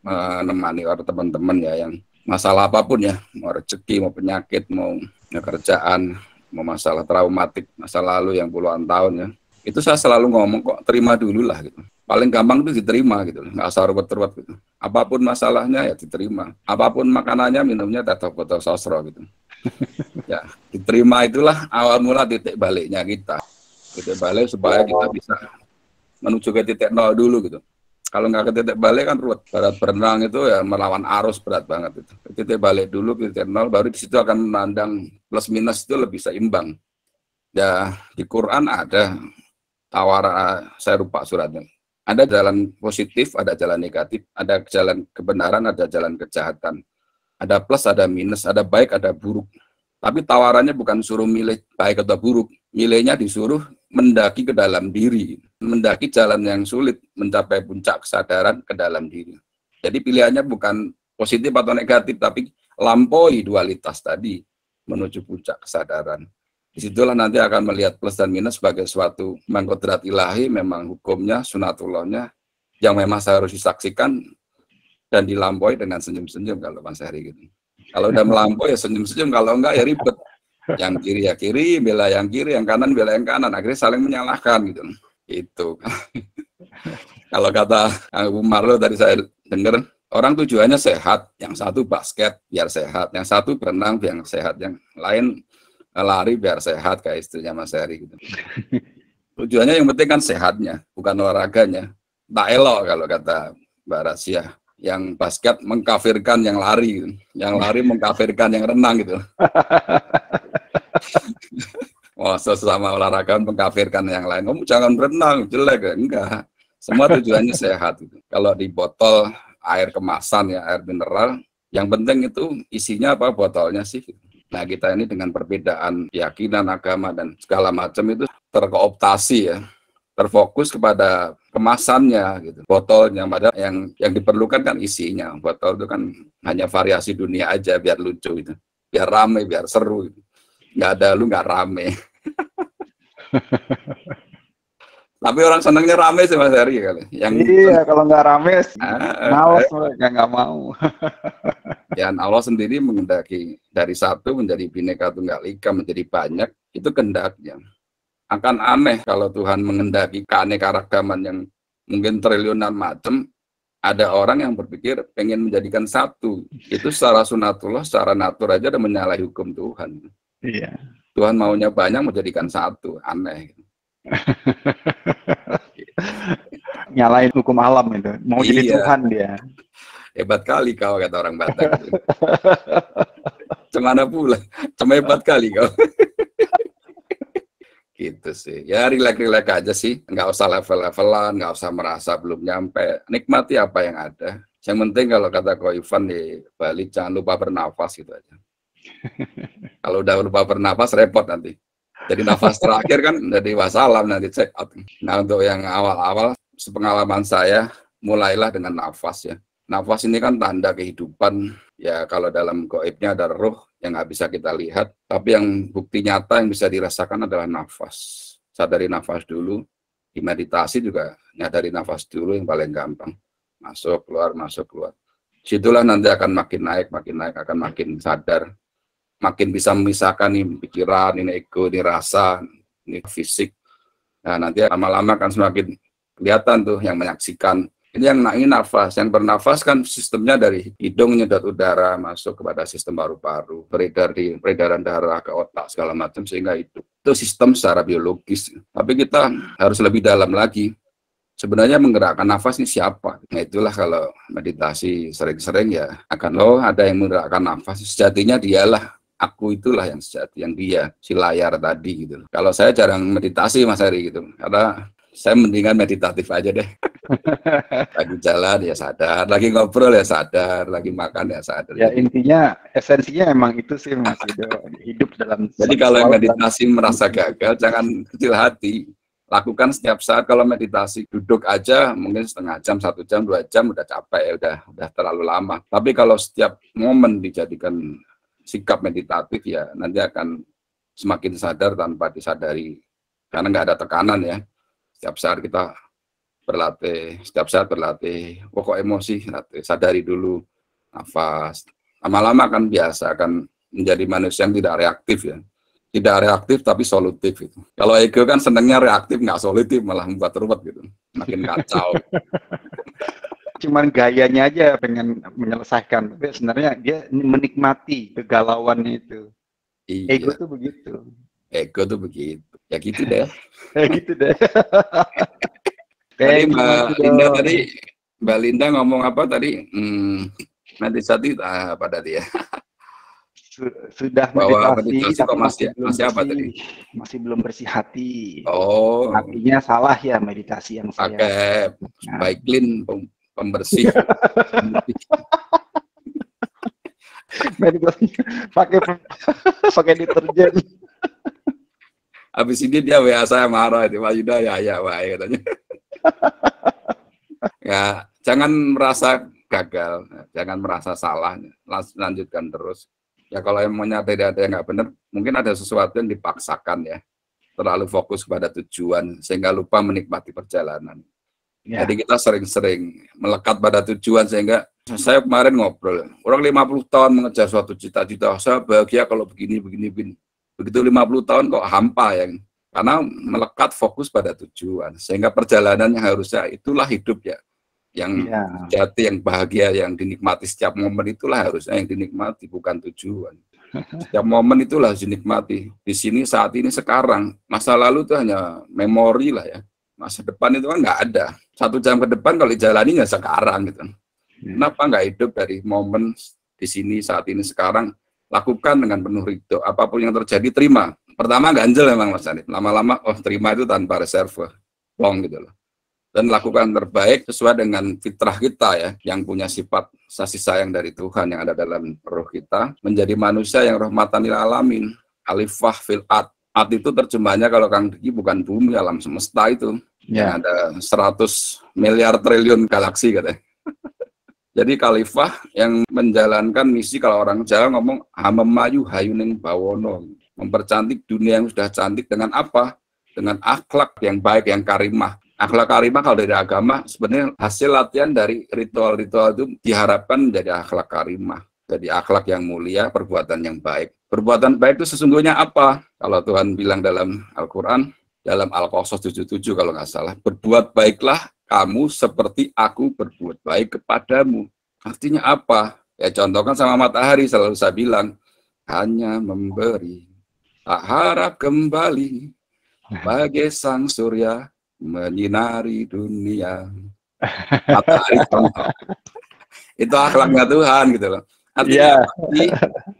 menemani orang teman-teman ya yang masalah apapun ya, mau rezeki, mau penyakit, mau kerjaan, mau masalah traumatik, masa lalu yang puluhan tahun ya, itu saya selalu ngomong kok terima dulu lah gitu. Paling gampang itu diterima gitu, nggak usah ruwet-ruwet gitu. Apapun masalahnya ya diterima, apapun makanannya, minumnya tetap botol sosro gitu. Ya, diterima itulah awal mula titik baliknya kita. Titik balik supaya kita bisa menuju ke titik nol dulu gitu. Kalau nggak ke titik balik kan ruwet. Berat berenang itu ya melawan arus, berat banget itu. Titik balik dulu ke titik nol, baru di situ akan memandang plus minus itu lebih seimbang. Ya, di Quran ada tawaran, saya lupa suratnya. Ada jalan positif, ada jalan negatif, ada jalan kebenaran, ada jalan kejahatan. Ada plus, ada minus, ada baik, ada buruk. Tapi tawarannya bukan suruh milih baik atau buruk. Milihnya disuruh mendaki ke dalam diri. Mendaki jalan yang sulit, mencapai puncak kesadaran ke dalam diri. Jadi pilihannya bukan positif atau negatif, tapi lampaui dualitas tadi menuju puncak kesadaran. Disitulah nanti akan melihat plus dan minus sebagai suatu mengkodrat ilahi, memang hukumnya, sunatullahnya, yang memang harus disaksikan dan dilampaui dengan senyum-senyum kalau Mas Heri gitu. Kalau udah melampaui ya senyum-senyum, kalau enggak ya ribet. Yang kiri ya kiri, bela yang kiri, yang kanan bela yang kanan, akhirnya saling menyalahkan gitu. Itu. Kalau kata Kang Marlo tadi saya dengar, orang tujuannya sehat, yang satu basket biar sehat, yang satu berenang biar sehat, yang lain lari biar sehat kayak istrinya Mas Heri gitu. Tujuannya yang penting kan sehatnya, bukan olahraganya. Tak elok kalau kata Mbak Rasya. Yang basket mengkafirkan yang lari gitu. Yang lari mengkafirkan yang renang gitu. Wah, sesama olahraga mengkafirkan yang lain. Kamu jangan berenang, jelek ya? Enggak. Semua tujuannya sehat gitu. Kalau di botol air kemasan ya, air mineral, yang penting itu isinya apa botolnya sih. Nah, kita ini dengan perbedaan keyakinan, agama, dan segala macam itu terkooptasi ya, terfokus kepada kemasannya, gitu, botolnya. Padahal yang diperlukan kan isinya. Botol itu kan hanya variasi dunia aja, biar lucu itu, biar rame, biar seru. Gitu. Nggak ada lu nggak rame. Tapi orang senangnya rame sih Mas Heri kali. Iya, kalau nggak rame, males mereka nggak mau. Dan Allah sendiri mengendaki dari satu menjadi Bhinneka Tunggal Ika, menjadi banyak, itu kehendaknya. Akan aneh kalau Tuhan mengendaki keanekaragaman yang mungkin triliunan macam, ada orang yang berpikir pengen menjadikan satu. Itu secara sunatullah, secara natur aja udah menyalahi hukum Tuhan. Iya. Tuhan maunya banyak menjadikan satu, aneh. Nyalain hukum alam itu, mau jadi Tuhan dia. Hebat kali kau, kata orang Batak. Cemana pula, cuma hebat kali kau. Gitu sih, ya rileks-rileks aja sih, nggak usah level-levelan, nggak usah merasa belum nyampe, nikmati apa yang ada. Yang penting kalau kata Ko Ivan di Bali, jangan lupa bernafas gitu aja. Kalau udah lupa bernafas repot nanti. Jadi nafas terakhir kan jadi wassalam, nanti check out. Nah untuk yang awal-awal, sepengalaman saya, mulailah dengan nafas ya. Nafas ini kan tanda kehidupan, ya kalau dalam gaibnya ada roh yang nggak bisa kita lihat, tapi yang bukti nyata yang bisa dirasakan adalah nafas. Sadari nafas dulu, di meditasi juga nyadari nafas dulu yang paling gampang. Masuk, keluar, masuk, keluar. Situlah nanti akan makin naik, akan makin sadar. Makin bisa memisahkan nih pikiran, ini ego, ini rasa, ini fisik. Nah nanti lama-lama akan semakin kelihatan tuh yang menyaksikan. Ini yang nafas, yang bernafas kan sistemnya dari hidung nyedot udara masuk kepada sistem paru-paru, peredaran darah ke otak segala macam sehingga itu sistem secara biologis. Tapi kita harus lebih dalam lagi. Sebenarnya menggerakkan nafas ini siapa? Nah itulah kalau meditasi sering-sering ya akan ada yang menggerakkan nafas. Sejatinya dialah. Aku itulah yang sejati, yang dia, si layar tadi gitu. Kalau saya jarang meditasi Mas Heri gitu, karena saya mendingan meditatif aja deh. Lagi jalan ya sadar, lagi ngobrol ya sadar, lagi makan ya sadar. Ya intinya, esensinya emang itu sih Mas hidup dalam. Jadi kalau meditasi merasa gagal, jangan kecil hati. Lakukan setiap saat. Kalau meditasi duduk aja mungkin setengah jam, 1 jam, 2 jam udah capek, udah terlalu lama. Tapi kalau setiap momen dijadikan sikap meditatif ya nanti akan semakin sadar tanpa disadari karena nggak ada tekanan ya. Setiap saat kita berlatih, pokok emosi, sadari dulu nafas, Lama-lama akan biasa, akan menjadi manusia yang tidak reaktif ya. Tidak reaktif tapi solutif itu. Kalau ego kan senangnya reaktif, nggak solutif, malah membuat ruwet gitu. Makin kacau. Cuman gayanya aja pengen menyelesaikan, tapi sebenarnya dia menikmati kegalauannya itu. Ego Iya, tuh begitu. ego tuh begitu. Ya gitu deh. Gitu deh. Tadi Thank you, Mas Mbak Linda ngomong apa tadi? Nanti apa tadi ya? Sudah Bahwa meditasi meditasi tapi kok masih apa tadi? masih belum bersih hati. Oh, Artinya salah ya meditasi yang saya. pakai Nah, Baiklin pembersih. meditasi pakai deterjen. Habis ini dia WA saya marah itu, Pak Yuda ya baik katanya. Ya, jangan merasa gagal, jangan merasa salah, lanjutkan terus. Ya kalau yang ada yang nggak benar, mungkin ada sesuatu yang dipaksakan ya, terlalu fokus pada tujuan sehingga lupa menikmati perjalanan. Ya. Jadi kita sering-sering melekat pada tujuan sehingga saya kemarin ngobrol, orang 50 tahun mengejar suatu cita-cita, saya bahagia kalau begini. Begitu 50 tahun kok hampa ya. Karena melekat fokus pada tujuan sehingga perjalanan yang harusnya itulah hidup ya. Yang jati, yang bahagia, yang dinikmati setiap momen itulah harusnya yang dinikmati, bukan tujuan. Setiap momen itulah harus dinikmati. Di sini, saat ini, sekarang. Masa lalu itu hanya memori lah ya. Masa depan itu kan nggak ada. 1 jam ke depan kalau dijalani ya sekarang gitu. Kenapa nggak hidup dari momen di sini, saat ini, sekarang? Lakukan dengan penuh ridho. Apapun yang terjadi, terima. Pertama ganjel memang Mas Anip. Lama-lama, terima itu tanpa reserve. Long gitu loh. Dan lakukan terbaik sesuai dengan fitrah kita ya, yang punya sifat kasih sayang dari Tuhan yang ada dalam roh kita, menjadi manusia yang rahmatan lil alamin, alifah fil ard. Ard itu terjemahnya kalau Kang Diki bukan bumi, alam semesta itu. Yang ada 100 miliar triliun galaksi katanya. Jadi khalifah yang menjalankan misi, kalau orang Jawa ngomong hamemayu hayuning bawono, mempercantik dunia yang sudah cantik dengan apa? Dengan akhlak yang baik, yang karimah. Akhlak karimah kalau dari agama sebenarnya hasil latihan dari ritual-ritual itu diharapkan menjadi akhlak karimah. Jadi akhlak yang mulia, perbuatan yang baik. Perbuatan baik itu sesungguhnya apa? Kalau Tuhan bilang dalam Al-Quran, dalam Al-Qasas 77 kalau nggak salah, berbuat baiklah kamu seperti aku berbuat baik kepadamu. Artinya apa? Ya contohkan sama matahari, selalu saya bilang, hanya memberi, tak harap kembali, bagai sang surya, menyinari dunia. Matahari contoh. Itu akhlaknya Tuhan gitu loh. Artinya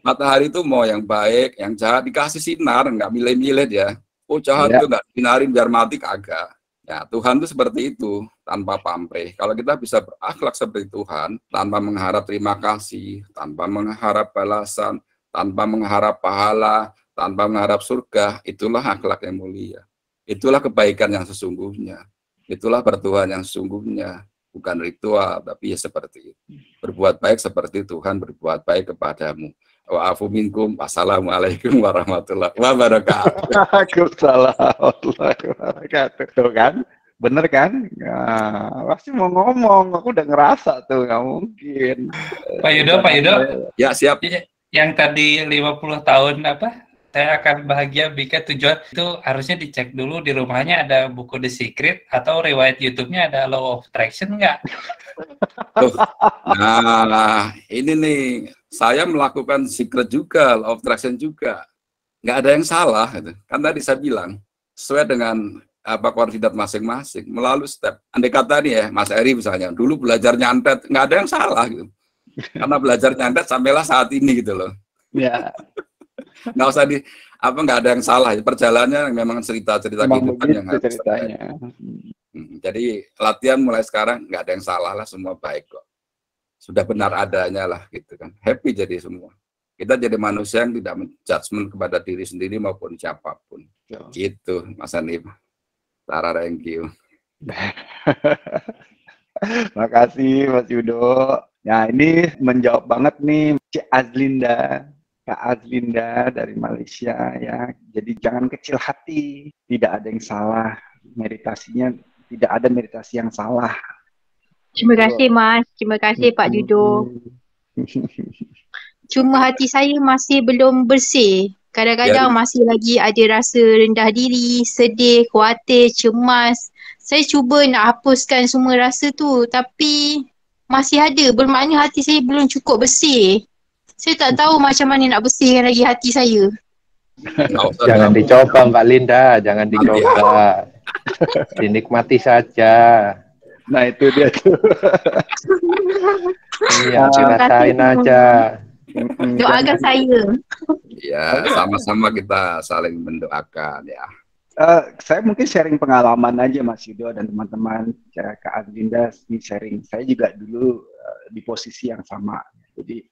matahari itu mau yang baik, yang jahat dikasih sinar, nggak milih-milih ya. Oh jahat itu nggak sinarin biar mati, kagak. Ya Tuhan itu seperti itu, tanpa pamrih. Kalau kita bisa berakhlak seperti Tuhan, tanpa mengharap terima kasih, tanpa mengharap balasan, tanpa mengharap pahala, tanpa mengharap surga, itulah akhlak yang mulia. Itulah kebaikan yang sesungguhnya. Itulah bertuhan yang sesungguhnya. Bukan ritual, tapi ya seperti itu. Berbuat baik seperti Tuhan berbuat baik kepadamu. Wa'afu minkum. Wassalamualaikum warahmatullahi wabarakatuh. Waalaikumsalam warahmatullahi wabarakatuh. Tuh kan? Bener kan? Nah, pasti mau ngomong. Aku udah ngerasa tuh, nggak mungkin. Pak Yudo. Ya, siap. Yang tadi 50 tahun apa? Saya akan bahagia bikin tujuan itu harusnya dicek dulu di rumahnya ada buku The Secret atau riwayat YouTube-nya ada Law of Attraction nggak? Nah, ini nih saya melakukan Secret juga, Law of Attraction juga. Nggak ada yang salah, gitu. Kan tadi saya bilang sesuai dengan apa koordinat masing-masing melalui step. Andai kata nih ya, Mas Eri misalnya dulu belajar nyantet, nggak ada yang salah gitu. Karena belajar nyantet sampailah saat ini gitu loh. Ya. Nggak usah nggak ada yang salah. Perjalanannya memang cerita-cerita kehidupan yang harus ceritanya. Jadi latihan mulai sekarang nggak ada yang salah lah, semua baik kok. Sudah benar adanya lah gitu kan. Happy jadi semua. Kita jadi manusia yang tidak menjudgment kepada diri sendiri maupun siapapun. Gitu Mas Hanif. Tara, thank you. Makasih Mas Yudo. Nah ini menjawab banget nih Kak Azlinda dari Malaysia ya. Jadi jangan kecil hati, tidak ada yang salah. Meditasinya tidak ada meditasi yang salah. Terima kasih Mas, terima kasih Pak Yudo. Cuma hati saya masih belum bersih. Kadang-kadang masih lagi ada rasa rendah diri, sedih, khawatir, cemas. Saya cuba nak hapuskan semua rasa tu, tapi masih ada. Bermakna hati saya belum cukup bersih. Saya tak tahu macam mana nak bersihkan lagi hati saya. Jangan dicoba Mbak Linda, jangan dicoba. Dinikmati saja. Nah itu dia tuh. Iya, dirasain aja. Doakan saya. Ya, sama-sama kita saling mendoakan ya. Saya mungkin sharing pengalaman aja Mas Yudo dan teman-teman. Kak Adinda sharing. Saya juga dulu di posisi yang sama. Jadi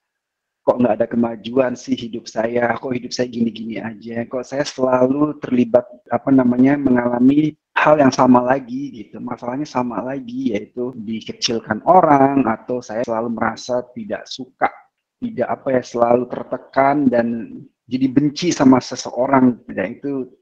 kok nggak ada kemajuan sih hidup saya, kok hidup saya gini-gini aja, kok saya selalu terlibat mengalami hal yang sama lagi gitu, masalahnya sama lagi, yaitu dikecilkan orang, atau saya selalu merasa tidak suka, tidak selalu tertekan dan jadi benci sama seseorang. Dan itu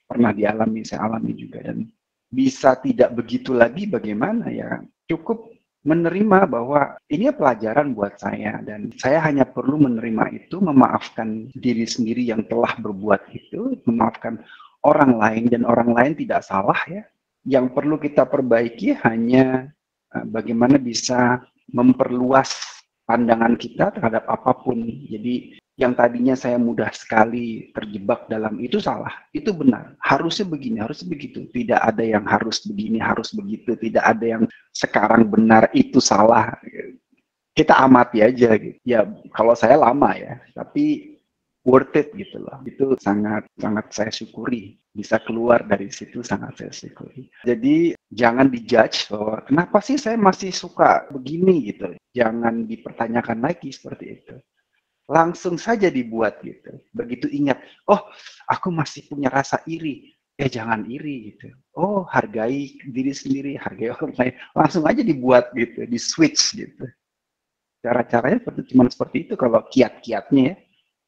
pernah saya alami juga, dan bisa tidak begitu lagi bagaimana ya, cukup menerima bahwa ini pelajaran buat saya, dan saya hanya perlu menerima itu, memaafkan diri sendiri yang telah berbuat itu, memaafkan orang lain, dan orang lain tidak salah ya. Yang perlu kita perbaiki hanya bagaimana bisa memperluas pandangan kita terhadap apapun. Jadi yang tadinya saya mudah sekali terjebak dalam itu salah, itu benar, harusnya begini, harusnya begitu. Tidak ada yang harus begini, harus begitu. Tidak ada yang sekarang benar, itu salah. Kita amati aja gitu. Ya kalau saya lama ya, tapi worth it gitu loh. Itu sangat saya syukuri. Bisa keluar dari situ sangat saya syukuri. Jadi jangan dijudge bahwa kenapa sih saya masih suka begini gitu. Jangan dipertanyakan lagi seperti itu. Langsung saja dibuat gitu. Begitu ingat, oh aku masih punya rasa iri, jangan iri gitu. Oh hargai diri sendiri, hargai orang lain. Langsung aja dibuat gitu, di switch gitu. Cara-caranya cuma seperti itu kalau kiat-kiatnya ya.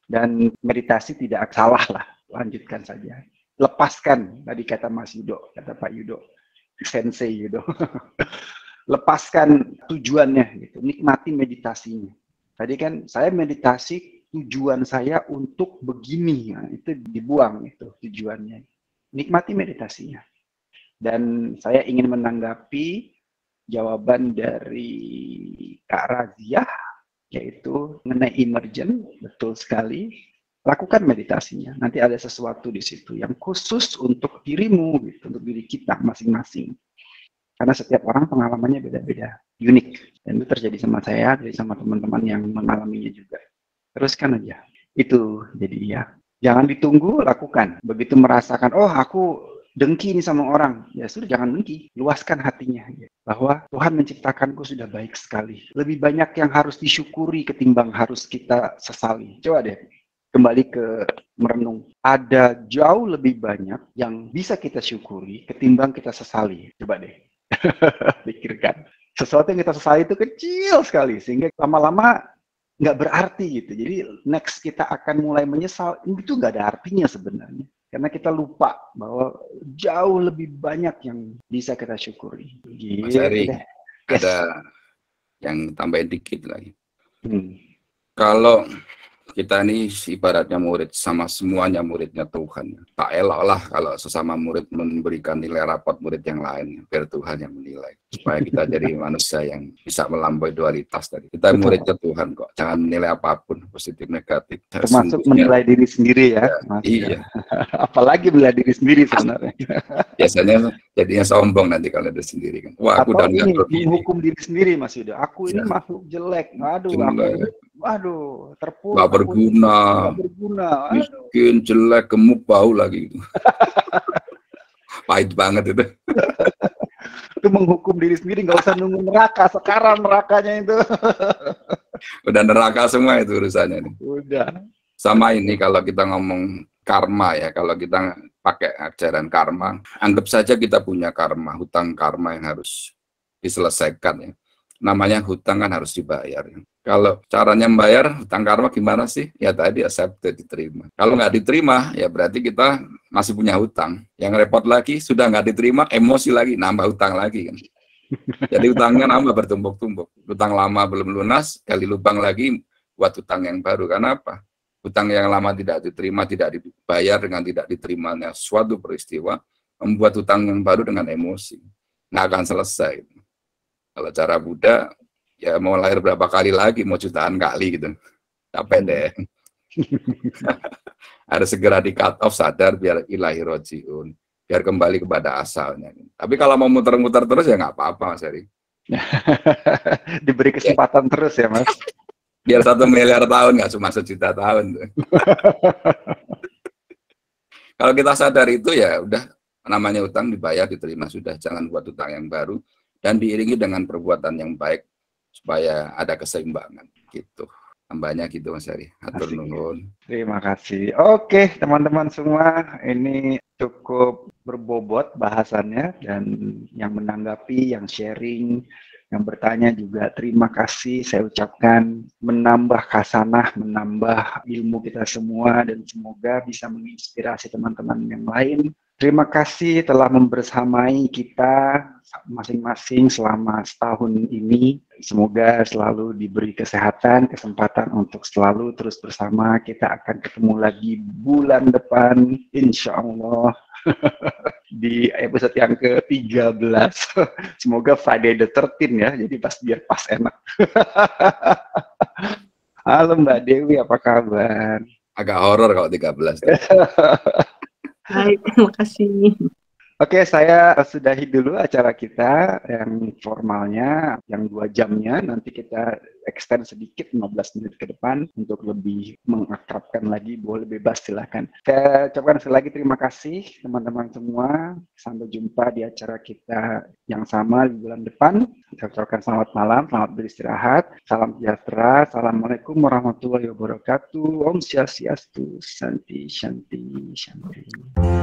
Dan meditasi tidak salah lah, lanjutkan saja. Lepaskan, tadi kata Mas Yudo, kata Pak Yudo, Sensei Yudo. Lepaskan tujuannya gitu, nikmati meditasinya. Tadi kan saya meditasi, tujuan saya untuk begini, nah, itu dibuang itu tujuannya. Nikmati meditasinya. Dan saya ingin menanggapi jawaban dari Kak Razia, yaitu mengenai emergent, betul sekali. Lakukan meditasinya. Nanti ada sesuatu di situ yang khusus untuk dirimu, gitu, untuk diri kita masing-masing. Karena setiap orang pengalamannya beda-beda, unik. Dan itu terjadi sama saya, terjadi sama teman-teman yang mengalaminya juga. Teruskan aja. Itu jadi ya. Jangan ditunggu, lakukan. Begitu merasakan, oh aku dengki nih sama orang. Ya sudah, jangan dengki. Luaskan hatinya. Ya. Bahwa Tuhan menciptakanku sudah baik sekali. Lebih banyak yang harus disyukuri ketimbang harus kita sesali. Coba deh, kembali ke merenung. Ada jauh lebih banyak yang bisa kita syukuri ketimbang kita sesali. Coba deh. Pikirkan. Sesuatu yang kita sesali itu kecil sekali, sehingga lama-lama nggak berarti gitu. Jadi next kita akan mulai menyesal, itu nggak ada artinya sebenarnya. Karena kita lupa bahwa jauh lebih banyak yang bisa kita syukuri. Gitu. Mas Eri, ada yang tambahin dikit lagi. Kalau kita ini ibaratnya murid, sama semuanya muridnya Tuhan. Tak eloklah kalau sesama murid memberikan nilai rapot murid yang lain, biar Tuhan yang menilai. Supaya kita jadi manusia yang bisa melampaui dualitas tadi. Kita muridnya Tuhan kok, jangan menilai apapun, positif negatif. Termasuk menilai diri sendiri ya. Iya. Apalagi menilai diri sendiri sebenarnya. Biasanya jadinya sombong nanti kalau ada sendiri kan. Wah, aku udah menghukum diri sendiri Mas Yuda. Aku ini makhluk jelek. Waduh, terpuruk. Gak berguna. Miskin, jelek, gemuk, bau lagi. Pahit banget itu. Itu menghukum diri sendiri, nggak usah nunggu neraka. Sekarang nerakanya itu. Udah neraka semua itu urusannya. Udah. Sama ini kalau kita ngomong karma ya, kalau kita pakai ajaran karma, anggap saja kita punya karma, hutang karma yang harus diselesaikan ya. Namanya hutang kan harus dibayar. Kalau caranya membayar hutang karma gimana sih? Ya tadi accepted, diterima. Kalau nggak diterima, ya berarti kita masih punya hutang. Yang repot lagi, sudah nggak diterima, emosi lagi, nambah hutang lagi kan. Jadi hutangnya nambah bertumpuk-tumpuk. Hutang lama belum lunas, kali lubang lagi, buat hutang yang baru. Karena apa? Hutang yang lama tidak diterima, tidak dibayar dengan tidak diterimanya suatu peristiwa, membuat hutang yang baru dengan emosi. Nggak akan selesai. Kalau cara Buddha, ya mau lahir berapa kali lagi, mau jutaan kali gitu. Capek deh. Harus segera di cut off, sadar, biar ilahi rojiun. Biar kembali kepada asalnya. Tapi kalau mau muter-muter terus ya nggak apa-apa, Mas Heri. Diberi kesempatan terus ya, Mas. Biar 1 miliar tahun, nggak cuma 1 juta tahun. Kalau kita sadar itu ya udah, namanya utang dibayar, diterima, sudah. Jangan buat utang yang baru dan diiringi dengan perbuatan yang baik supaya ada keseimbangan gitu. Tambahnya gitu, Mas Heri. Atur nuhun. Terima kasih. Oke, teman-teman semua, ini cukup berbobot bahasannya, dan yang menanggapi, yang sharing, yang bertanya juga terima kasih saya ucapkan, menambah khasanah, menambah ilmu kita semua, dan semoga bisa menginspirasi teman-teman yang lain. Terima kasih telah membersamai kita masing-masing selama setahun ini. Semoga selalu diberi kesehatan, kesempatan untuk selalu terus bersama. Kita akan ketemu lagi bulan depan, insya Allah. Di episode yang ke-13. Semoga Friday the 13 ya, jadi biar pas enak. Halo Mbak Dewi, apa kabar? Agak horor kalau 13. Baik, terima kasih. Oke, saya sudahi dulu acara kita yang formalnya, yang 2 jamnya. Nanti kita extend sedikit 15 menit ke depan untuk lebih mengakrabkan lagi. Boleh bebas, silakan. Saya ucapkan sekali lagi terima kasih teman-teman semua. Sampai jumpa di acara kita yang sama di bulan depan. Saya ucapkan selamat malam, selamat beristirahat, salam sejahtera, assalamualaikum warahmatullahi wabarakatuh. Om Swastiastu, Santi, Shanti, Shanti.